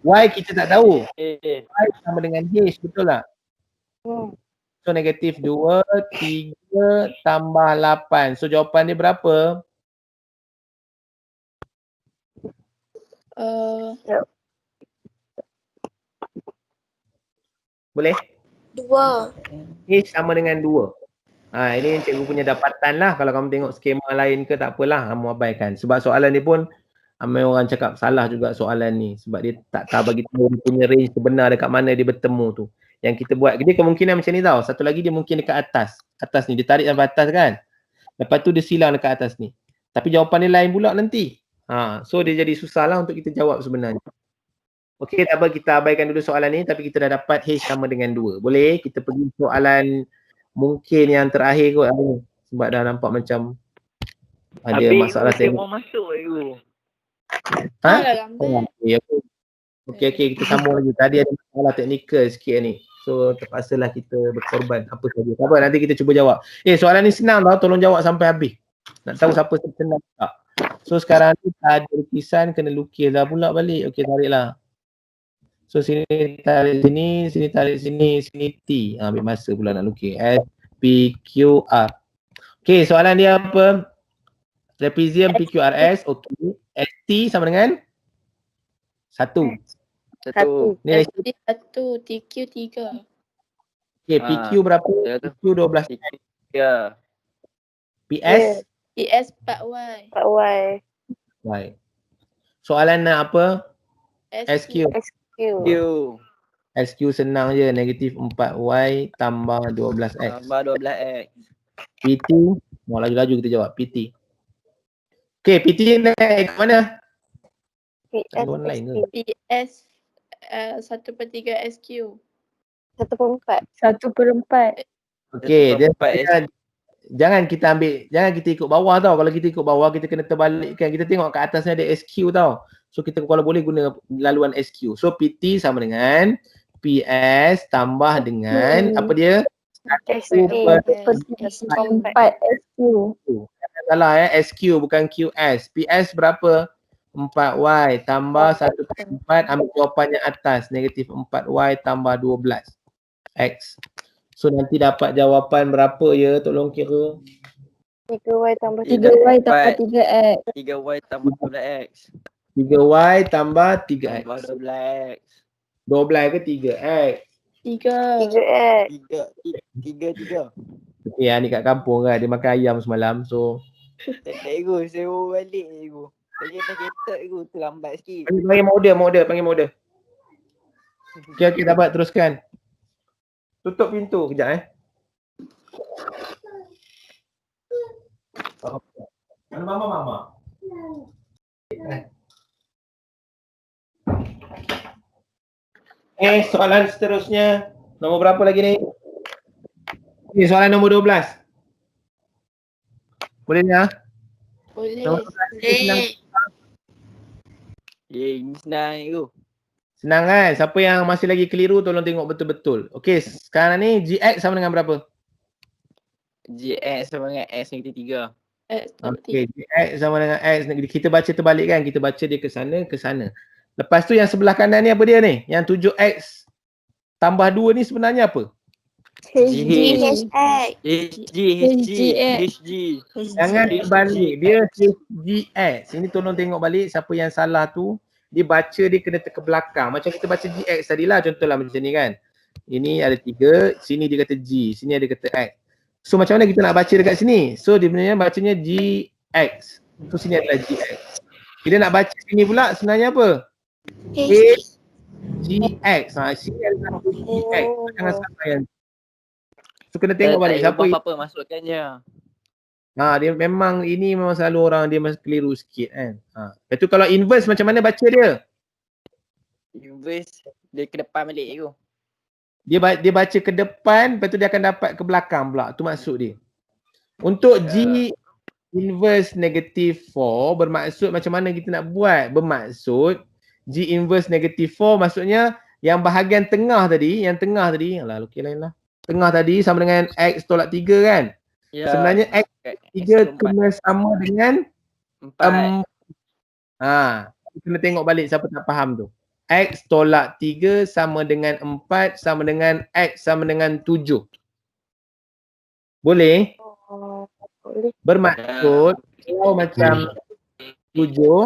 Y kita tak tahu. Y sama dengan H, betul tak? So negatif 2, 3 tambah 8. So jawapan dia berapa? Boleh? 2. H sama dengan 2. Ini cikgu punya dapatan lah. Kalau kamu tengok skema lain ke tak apalah, kamu abaikan. Sebab soalan ni pun ramai orang cakap salah juga soalan ni. Sebab dia tak bagi tahu dia punya range sebenar dekat mana dia bertemu tu. Yang kita buat, dia kemungkinan macam ni tau. Satu lagi dia mungkin dekat atas. Atas ni, dia tarik sampai atas kan. Lepas tu dia silang dekat atas ni. Tapi jawapan dia lain pula nanti. So dia jadi susah lah untuk kita jawab sebenarnya. Okey, tak apa, kita abaikan dulu soalan ni. Tapi kita dah dapat H sama dengan 2. Boleh? Kita pergi soalan mungkin yang terakhir kot. Sebab dah nampak macam ada masalah. Habis mau masuk cikgu. Dah gambar. Ya, Okey, kita sambung lagi. Tadi ada masalah teknikal sikit ni. So terpaksalah kita berkorban apa saja. Tak apa, nanti kita cuba jawab. Soalan ni senang tau, tolong jawab sampai habis. Nak tahu siapa senang tak. So sekarang ni tak ada lukisan, kena lukis dah pula balik. Okey, tariklah. So sini tarik sini, sini tarik sini, sini T. Ambil masa pula nak lukis. S, P, Q, R. Okey, soalan dia apa? Trapezium PQRS. Okey. ST sama dengan 1. Satu. Ni ST 1, TQ 3. okey, PQ berapa? PQ 12. Ya. PS PS 4Y. 4Y. baik. Soalan nak apa? SQ. SQ. Q. SQ senang je, negatif 4Y tambah 12X. Tambah 12X. PT, mau laju-laju kita jawab. PT. Okey, PT naik ke mana? PS. Online ke? PS 1/3 SQ. 1/4. 1/4. Okey, dia Empat jangan kita ikut bawah tau. Kalau kita ikut bawah, kita kena terbalikkan. Kita tengok kat atasnya ada SQ tau. So kita kalau boleh guna laluan SQ. So PT sama dengan PS tambah dengan apa dia? SQ. 1/4 SQ. Salah SQ bukan QS. PS berapa? 4Y tambah 1/4, ambil jawapannya atas, negatif 4Y tambah 12X. So nanti dapat jawapan berapa ya, tolong kira. 3Y tambah 3Y tambah 3X. 3Y tambah 12X. 3Y tambah 3X. Tambah 12X. 12 ke 3X? 3. 3X. 3. Okay, ni kat kampung kan, dia makan ayam semalam. So Tak ego, saya bawa balik ego. Saya kereta ego, terlambat sikit. panggil model. Okay, dapat teruskan. Tutup pintu kejap Mana mama? Soalan seterusnya. Nombor berapa lagi ni? Ni soalan nombor 12. Boleh ni ah? Boleh. Nombor 12 ni senang. Ini senang ego. Senang kan? Siapa yang masih lagi keliru tolong tengok betul-betul. Okey, sekarang ni GX sama dengan berapa? GX sama dengan X negatif 3. Okey, GX sama dengan X. Kita baca terbalik kan? Kita baca dia ke sana. Lepas tu yang sebelah kanan ni apa dia ni? Yang 7X tambah 2 ni sebenarnya apa? GHX. HG. Jangan terbalik. Dia GX. Ini tolong tengok balik siapa yang salah tu. Dia baca dia kena ke belakang. Macam kita baca GX tadilah, contohlah macam ni kan. Ini ada 3, sini dia kata G, sini ada kata X. So macam mana kita nak baca dekat sini? So dia sebenarnya bacanya GX. So sini adalah GX. Bila nak baca sini pula sebenarnya apa? GX. Sini adalah GX. Jangan salah yang. So kena tengok balik siapa apa masukkannya. dia memang selalu orang dia masih keliru sikit kan. Lepas tu kalau inverse macam mana baca dia? Inverse dia ke depan balik ego. Dia baca ke depan, lepas tu dia akan dapat ke belakang pula. Tu maksud dia. Untuk G inverse negative 4 bermaksud macam mana kita nak buat? Bermaksud G inverse negative 4 maksudnya yang bahagian tengah tadi, alah okey lain lah. Tengah tadi sama dengan X tolak 3 kan? Ya. Sebenarnya X 3 kena sama dengan 4. Kena tengok balik siapa tak faham tu. X tolak 3 sama dengan 4 sama dengan X sama dengan 7. Boleh? Boleh. Bermaksud kalau macam 7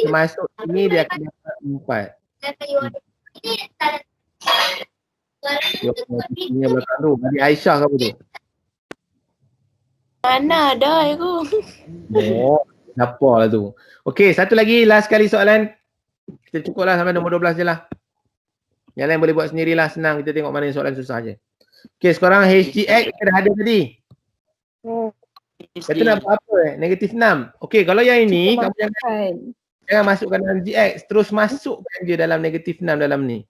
termasuk ini dia akan dapat 4. Ini belakang tu. Adik Aisyah ke apa tu? Mana ada aku. Siapa lah tu. Okey, satu lagi last kali soalan. Kita cukup lah sampai nombor 12 je lah. Yang lain boleh buat sendirilah, senang. Kita tengok mana yang soalan susah je. Okey, sekarang HGX kita dah ada tadi. Kata nak buat apa Negatif 6. Okey, kalau yang ini kamu jangan masukkan dalam GX. Terus masukkan je dalam negatif 6 dalam ni.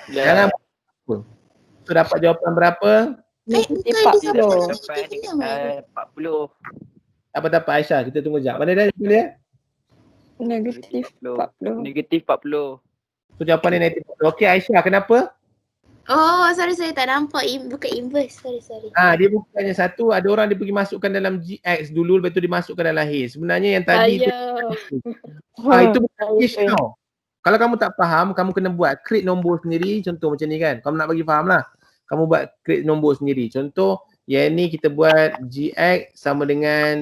Jangan apa. So dapat jawapan berapa? Negatif 40. 40. Dapat 40. Apa dapat Aisyah? Kita tunggu sekejap. Mana dia? Negatif 40. Negatif 40. So jawapan dia negatif. Okey Aisyah, kenapa? Oh, sorry tak nampak. Bukan inverse. Sorry. Dia bukannya satu, ada orang dia pergi masukkan dalam GX dulu, lepas tu dimasukkan dalam H. Sebenarnya yang tadi tu, itu bukan H tau. Kalau kamu tak faham, kamu kena buat create nombor sendiri. Contoh macam ni kan. Kamu nak bagi faham lah. Kamu buat create nombor sendiri. Contoh, yang ni kita buat GX sama dengan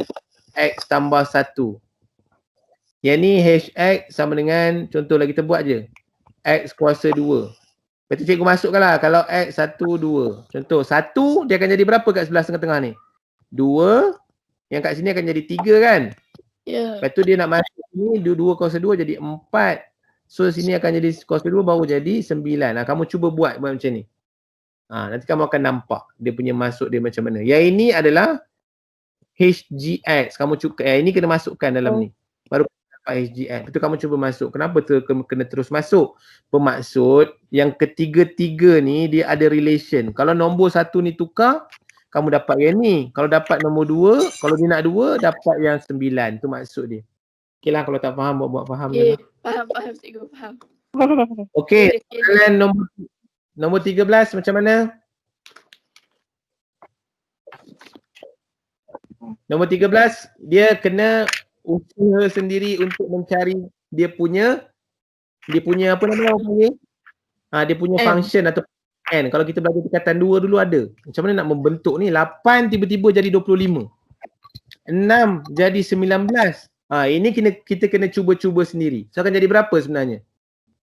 X tambah 1. Yang ni HX sama dengan, contohlah kita buat je. X kuasa 2. Lepas tu cikgu masukkan lah. Kalau X 1, 2. Contoh, 1 dia akan jadi berapa kat sebelah tengah-tengah ni? 2. Yang kat sini akan jadi 3 kan? Ya. Lepas tu dia nak masuk ni, 2 kuasa 2 jadi 4. So sini akan jadi kuasa 2 baru jadi 9. Kamu cuba buat macam ni. Nanti kamu akan nampak dia punya masuk dia macam mana. Yang ini adalah HGX. Kamu cuba, ini kena masukkan dalam ni. Baru dapat HGX. Lepas tu kamu cuba masuk. Kenapa tu kena terus masuk? Bermaksud yang ketiga-tiga ni dia ada relation. Kalau nombor 1 ni tukar, kamu dapat yang ni. Kalau dapat nombor 2, kalau dia nak 2, dapat yang 9. Tu maksud dia. Okey lah, kalau tak faham, buat faham je lah. Faham cikgu, faham. Okey, soalan nombor 13 macam mana? Nombor 13, dia kena usaha sendiri untuk mencari dia punya apa nama orang panggil? Dia punya function atau n. Kalau kita belajar tingkatan 2 dulu ada. Macam mana nak membentuk ni? 8 tiba-tiba jadi 25. 6 jadi 19. Ini kita kena cuba-cuba sendiri. So akan jadi berapa sebenarnya?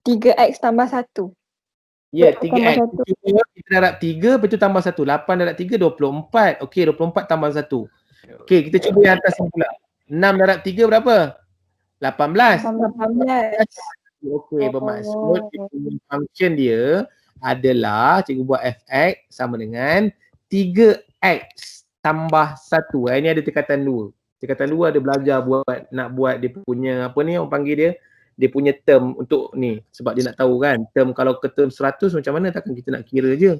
3x tambah 1. Ya, 3x. Kita darab 3, lepas tu tambah 1. 8 darab 3, 24. Okey, 24 tambah 1. Okey, kita cuba yang atas ni pula. 6 darab 3 berapa? 18. 18. Okey, bermaksud function dia adalah cikgu buat fx sama dengan 3x tambah 1. Ini ada tingkatan 2. Tingkatan 2 ada belajar nak buat dia punya apa ni orang panggil dia punya term untuk ni, sebab dia nak tahu kan term, kalau ke term 100 macam mana, takkan kita nak kira je.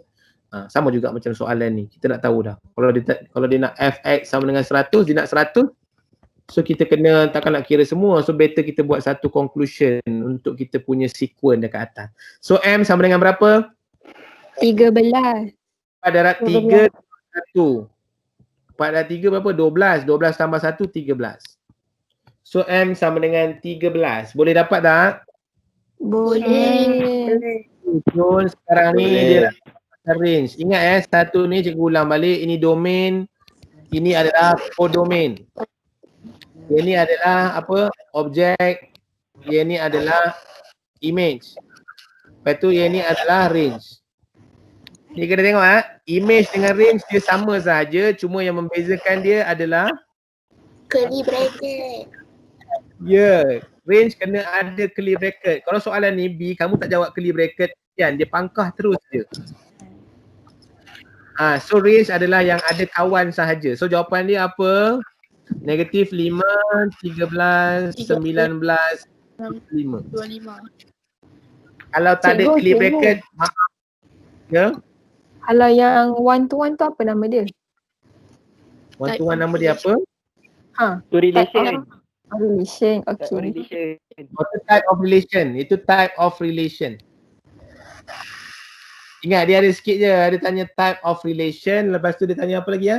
Sama juga macam soalan ni, kita nak tahu dah kalau dia nak fx sama dengan 100, dia nak 100, so kita kena takkan nak kira semua, so better kita buat satu conclusion untuk kita punya sequence dekat atas. So m sama dengan berapa? 13. 4 darab 3 1. 4 darab 3 berapa? 12. 12 tambah 1, 13. So M sama dengan 13. Boleh dapat tak? Boleh. So sekarang ni dia dapat range. Ingat satu ni cikgu ulang balik. Ini domain. Ini adalah codomain. Yang ni adalah apa? Objek. Yang ni adalah image. Lepas tu yang ni adalah range. Ni kena tengok image dengan range dia sama saja, cuma yang membezakan dia adalah Curly bracket. ya, range kena ada curly bracket. Kalau soalan ni B, kamu tak jawab curly bracket kan, dia pangkah terus je. So range adalah yang ada kawan sahaja. So jawapan dia apa? Negatif 5, 13, 19, 25. Kalau tak ada curly bracket, ya. Kalau yang one to one tu apa nama dia? One to one nama dia apa? Tu relation. Relation. Tu Okay. relation. Itu type of relation. Itu type of relation. Ingat dia ada sikit je. Dia tanya type of relation. Lepas tu dia tanya apa lagi ya?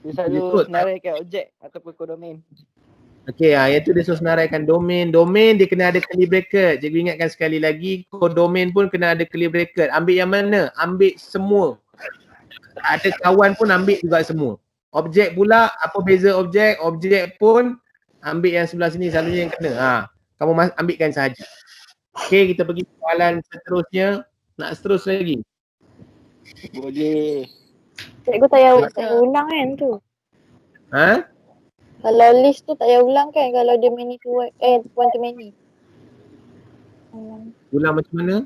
Dia selalu senaraikan objek ataupun kodomain. Okey, yang tu dia suruh senaraikan domain. Domain dia kena ada curly bracket. Cikgu ingatkan sekali lagi, codomain pun kena ada curly bracket. Ambil yang mana? Ambil semua. Ada kawan pun ambil juga semua. Objek pula, apa beza objek? Objek pun ambil yang sebelah sini, selalunya yang kena. Kamu ambilkan sahaja. Okey, kita pergi soalan seterusnya. Nak seterus lagi? Boleh. Cikgu tak payah ulang kan tu. Kalau list tu tak payah ulang kan kalau dia many to one, one to many. Ulang macam mana?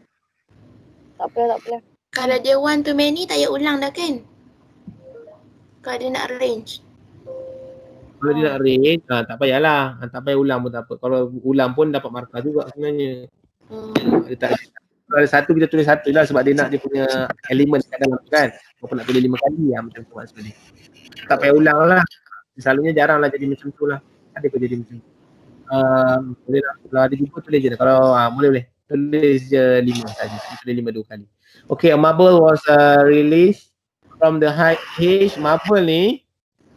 Tak apa. Kalau dia one to many tak payah ulang dah kan? Kalau dia nak range. Kalau dia nak range, tak payahlah. Tak payah ulang pun tak apa. Kalau ulang pun dapat markah juga sebenarnya. Dia tak, kalau ada satu kita tulis satu lah sebab dia nak dia punya elemen kat dalam kan. Kau nak tulis 5 kali macam tu maksud dia. Tak payah ulang lah. Selalunya jarang lah jadi macam tu lah. Ada ke jadi macam tu? Boleh lah. Kalau ada jumpa tulis je. Kalau boleh. Tulis je 5 saja. Tulis 5 2 kali. Okay, a marble was released from the height H. Marble ni,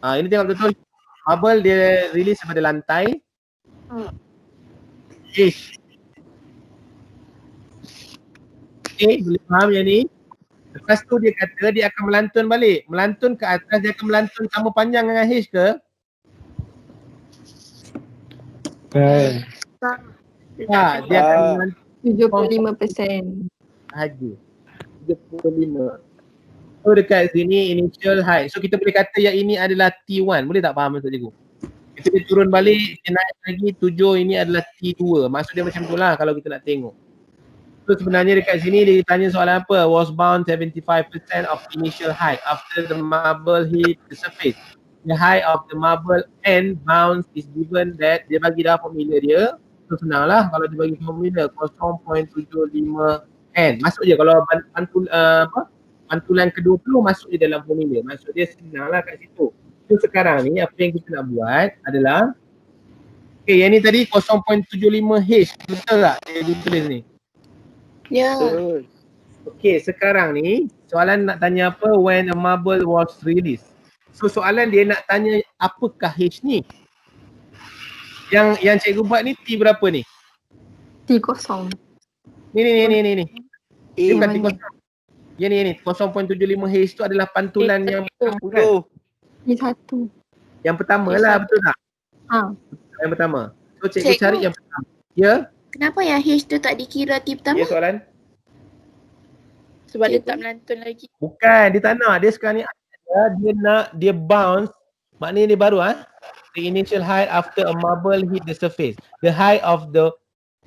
ini tengok betul. Marble dia release daripada lantai. H. Okay, boleh faham yang ni? Lepas tu dia kata dia akan melantun balik. Melantun ke atas, dia akan melantun sama panjang dengan H ke? Tak, dia akan melantun 75%. sahaja. 75. So dekat sini initial height. So kita boleh kata yang ini adalah T1. Boleh tak faham maksud cikgu? Kita dia turun balik, dia naik lagi 7, ini adalah T2. Maksud dia macam tu lah kalau kita nak tengok. So sebenarnya dekat sini dia tanya soalan apa? Was bound 75% of initial height after the marble hit the surface. The height of the marble and bounce is given that dia bagi dah formula dia. So senang lah kalau dia bagi formula 0.75 N. Masuk je kalau pantulan ke-20 masuk je dalam formula. Maksud dia senang lah kat situ. So sekarang ni apa yang kita nak buat adalah yang ni tadi 0.75H. Betul tak? Dia tulis ni. Ya. Betul. Okay, sekarang ni soalan nak tanya apa? When a marble was released. So soalan dia nak tanya apakah H ni? Yang cikgu buat ni T berapa ni? T0. Ni. Dia bukan mana? T0. Ya ni 0.75H tu adalah pantulan yang pertama kan? T1. Yang pertama lah, betul tak? Yang pertama. So cikgu Cikgu. cari yang pertama. Ya? Kenapa yang H tu tak dikira T pertama? Ya soalan? Sebab dia tak melantun lagi. Bukan, dia tak nak. Dia sekarang ni dia nak dia bounce. Maknanya dia baru the initial height after a marble hit the surface. The height of the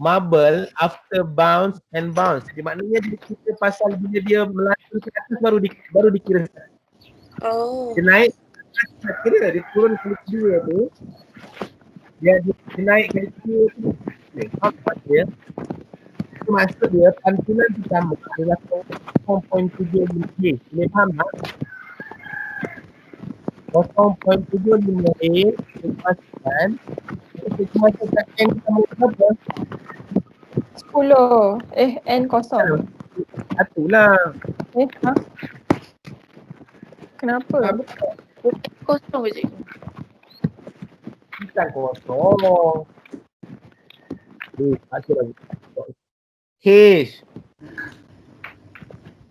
marble after bounce and bounce. Jadi maknanya dia kira pasal bila dia melantun ke atas baru dikira. Oh. Dia naik kira dia turun kali kedua tu. Dia naik kali kedua tu. Dia itu maksud dia pantulan pertama adalah 0.75H. Boleh faham tak? 0.75H lepaskan kita masukkan N sama berapa? 10. N kosong. Satulah. Kenapa? Kosong je cikgu. Bukan kosong. Satu lagi. H.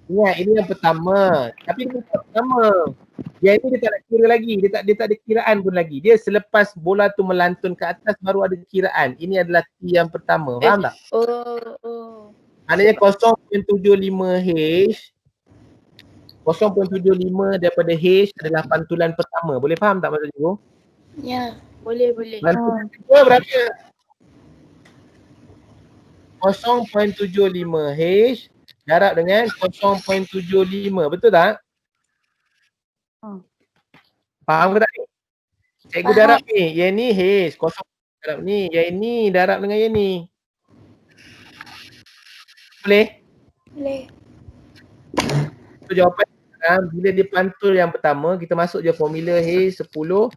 Ingat ini yang pertama. Tapi ini bukan pertama. Yang ini dia tak nak kira lagi. Dia tak ada kiraan pun lagi. Dia selepas bola tu melantun ke atas baru ada kiraan. Ini adalah T yang pertama. Faham tak? Oh. Maknanya 0.75H 0.75 daripada H adalah pantulan pertama. Boleh faham tak maksud cikgu? Ya. Boleh. Pantulan kedua berapa? 0.75H darab dengan 0.75. Betul tak? Faham ke tak ni? Cikgu Faham. darab ni. Yang ni H. 0 darab ni. Yang ni darab dengan yang ni. Boleh? Boleh. So jawapan bila dia pantul yang pertama, kita masuk je formula H 10 0.75.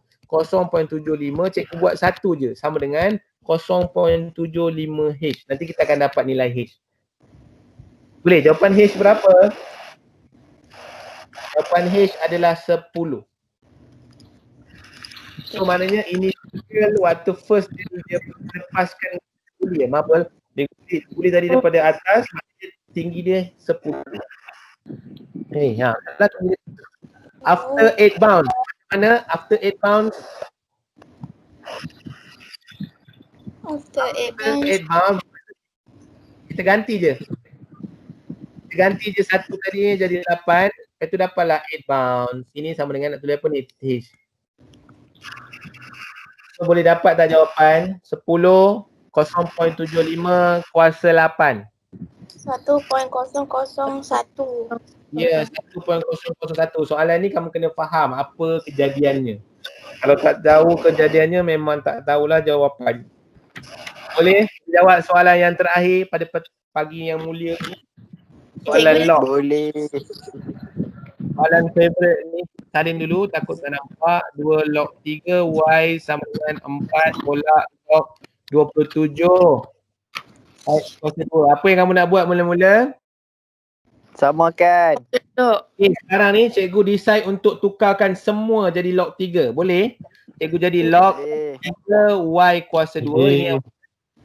Cikgu buat satu je. Sama dengan 0.75H. Nanti kita akan dapat nilai H. Boleh? Jawapan H berapa? Jawapan H adalah 10. So maknanya initial waktu first dia lepaskan marble, dia kulit tadi daripada atas, maknanya tinggi dia 10. After 8 bounce. Mana? After 8 bounce. After 8 8 months. bounce. Kita ganti je. Kita ganti je satu tadi ni jadi 8. Lepas tu dapatlah 8 bounce. Ini sama dengan nak tulis apa ni? H. So boleh dapat tak jawapan? 10 0.75 kuasa 8. 1.001. Ya, 1.001. Soalan ni kamu kena faham apa kejadiannya. Kalau tak tahu kejadiannya memang tak tahulah jawapan. Boleh jawab soalan yang terakhir pada pagi yang mulia ni? Soalan log. Boleh. Soalan favorite ni salin dulu, takut tak nampak. 2 log 3 Y sama dengan 4 tolak log 27. X kuasa 2. Apa yang kamu nak buat mula-mula? Samakan. Log. Okay, sekarang ni cikgu decide untuk tukarkan semua jadi log 3. Boleh? Cikgu jadi log Boleh. 3 Y kuasa 2. Ini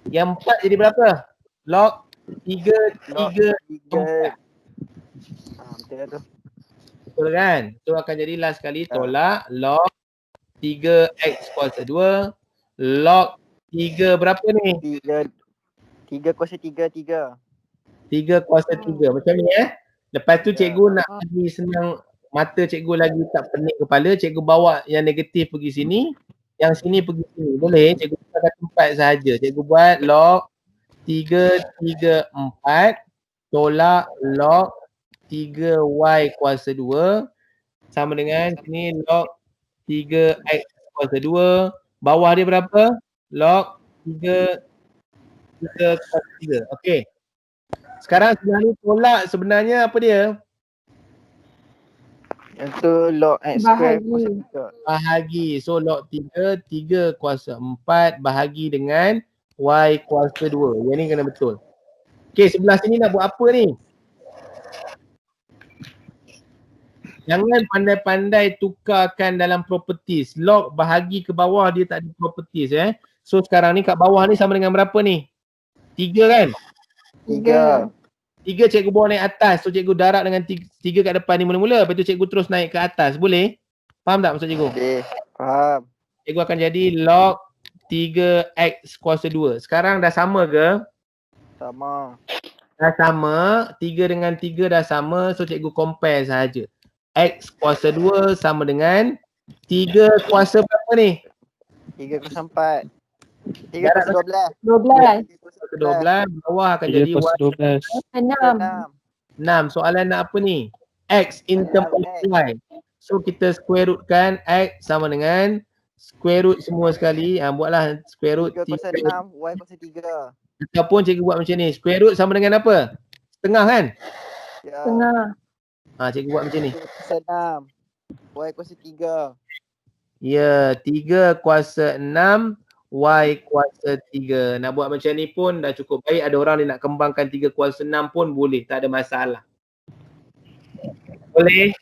yang 4 jadi berapa? Log 3, Log 3, 3. Betul tu. betul kan? So akan jadi last kali tolak log 3X kuasa 2. Log 3 berapa ni? 3 kuasa 3. 3 kuasa 3. Macam ni Lepas tu cikgu nak bagi senang mata cikgu lagi tak pening kepala, cikgu bawa yang negatif pergi sini, yang sini pergi sini. Boleh? Cikgu tukar tempat sahaja. Cikgu buat log 3, 3, 4 tolak log 3Y kuasa 2 sama dengan sini log 3X kuasa 2. Bawah dia berapa? Log 3 kuasa 3. Okey. Sekarang sebenarnya tolak sebenarnya apa dia? Yang tu log X square kuasa 3. Bahagi. So log 3, 3 kuasa 4 bahagi dengan Y kuasa 2. Yang ni kena betul. Okey, sebelah sini nak buat apa ni? Jangan pandai-pandai tukarkan dalam properties. Log bahagi ke bawah dia tak ada properties So sekarang ni kat bawah ni sama dengan berapa ni? 3 kan? 3. 3 cikgu bawa naik atas. So cikgu darab dengan 3 kat depan ni mula-mula. Lepas tu cikgu terus naik ke atas. Boleh? Faham tak maksud cikgu? Boleh. Faham. Cikgu akan jadi log 3X kuasa 2. Sekarang dah sama ke? Sama. Dah sama. 3 dengan 3 dah sama. So cikgu compare sahaja. X kuasa 2 sama dengan 3 kuasa berapa ni? 3 kuasa 4. 3 kuasa 12. 12. 3 kuasa 12. Bawah akan jadi Y 12. 6. 6. Soalan nak apa ni? X in term of Y. So kita square rootkan X sama dengan square root semua sekali. Buatlah square root 3 kuasa 6. Y kuasa 3. Ataupun cikgu buat macam ni. Square root sama dengan apa? Setengah kan? Ya. Tengah. Cikgu buat macam ni. 3 kuasa 6. Y kuasa 3. Ya, 3 kuasa 6 Y kuasa 3. Nak buat macam ni pun dah cukup baik. Ada orang dia nak kembangkan 3 kuasa 6 pun boleh. Tak ada masalah. Boleh?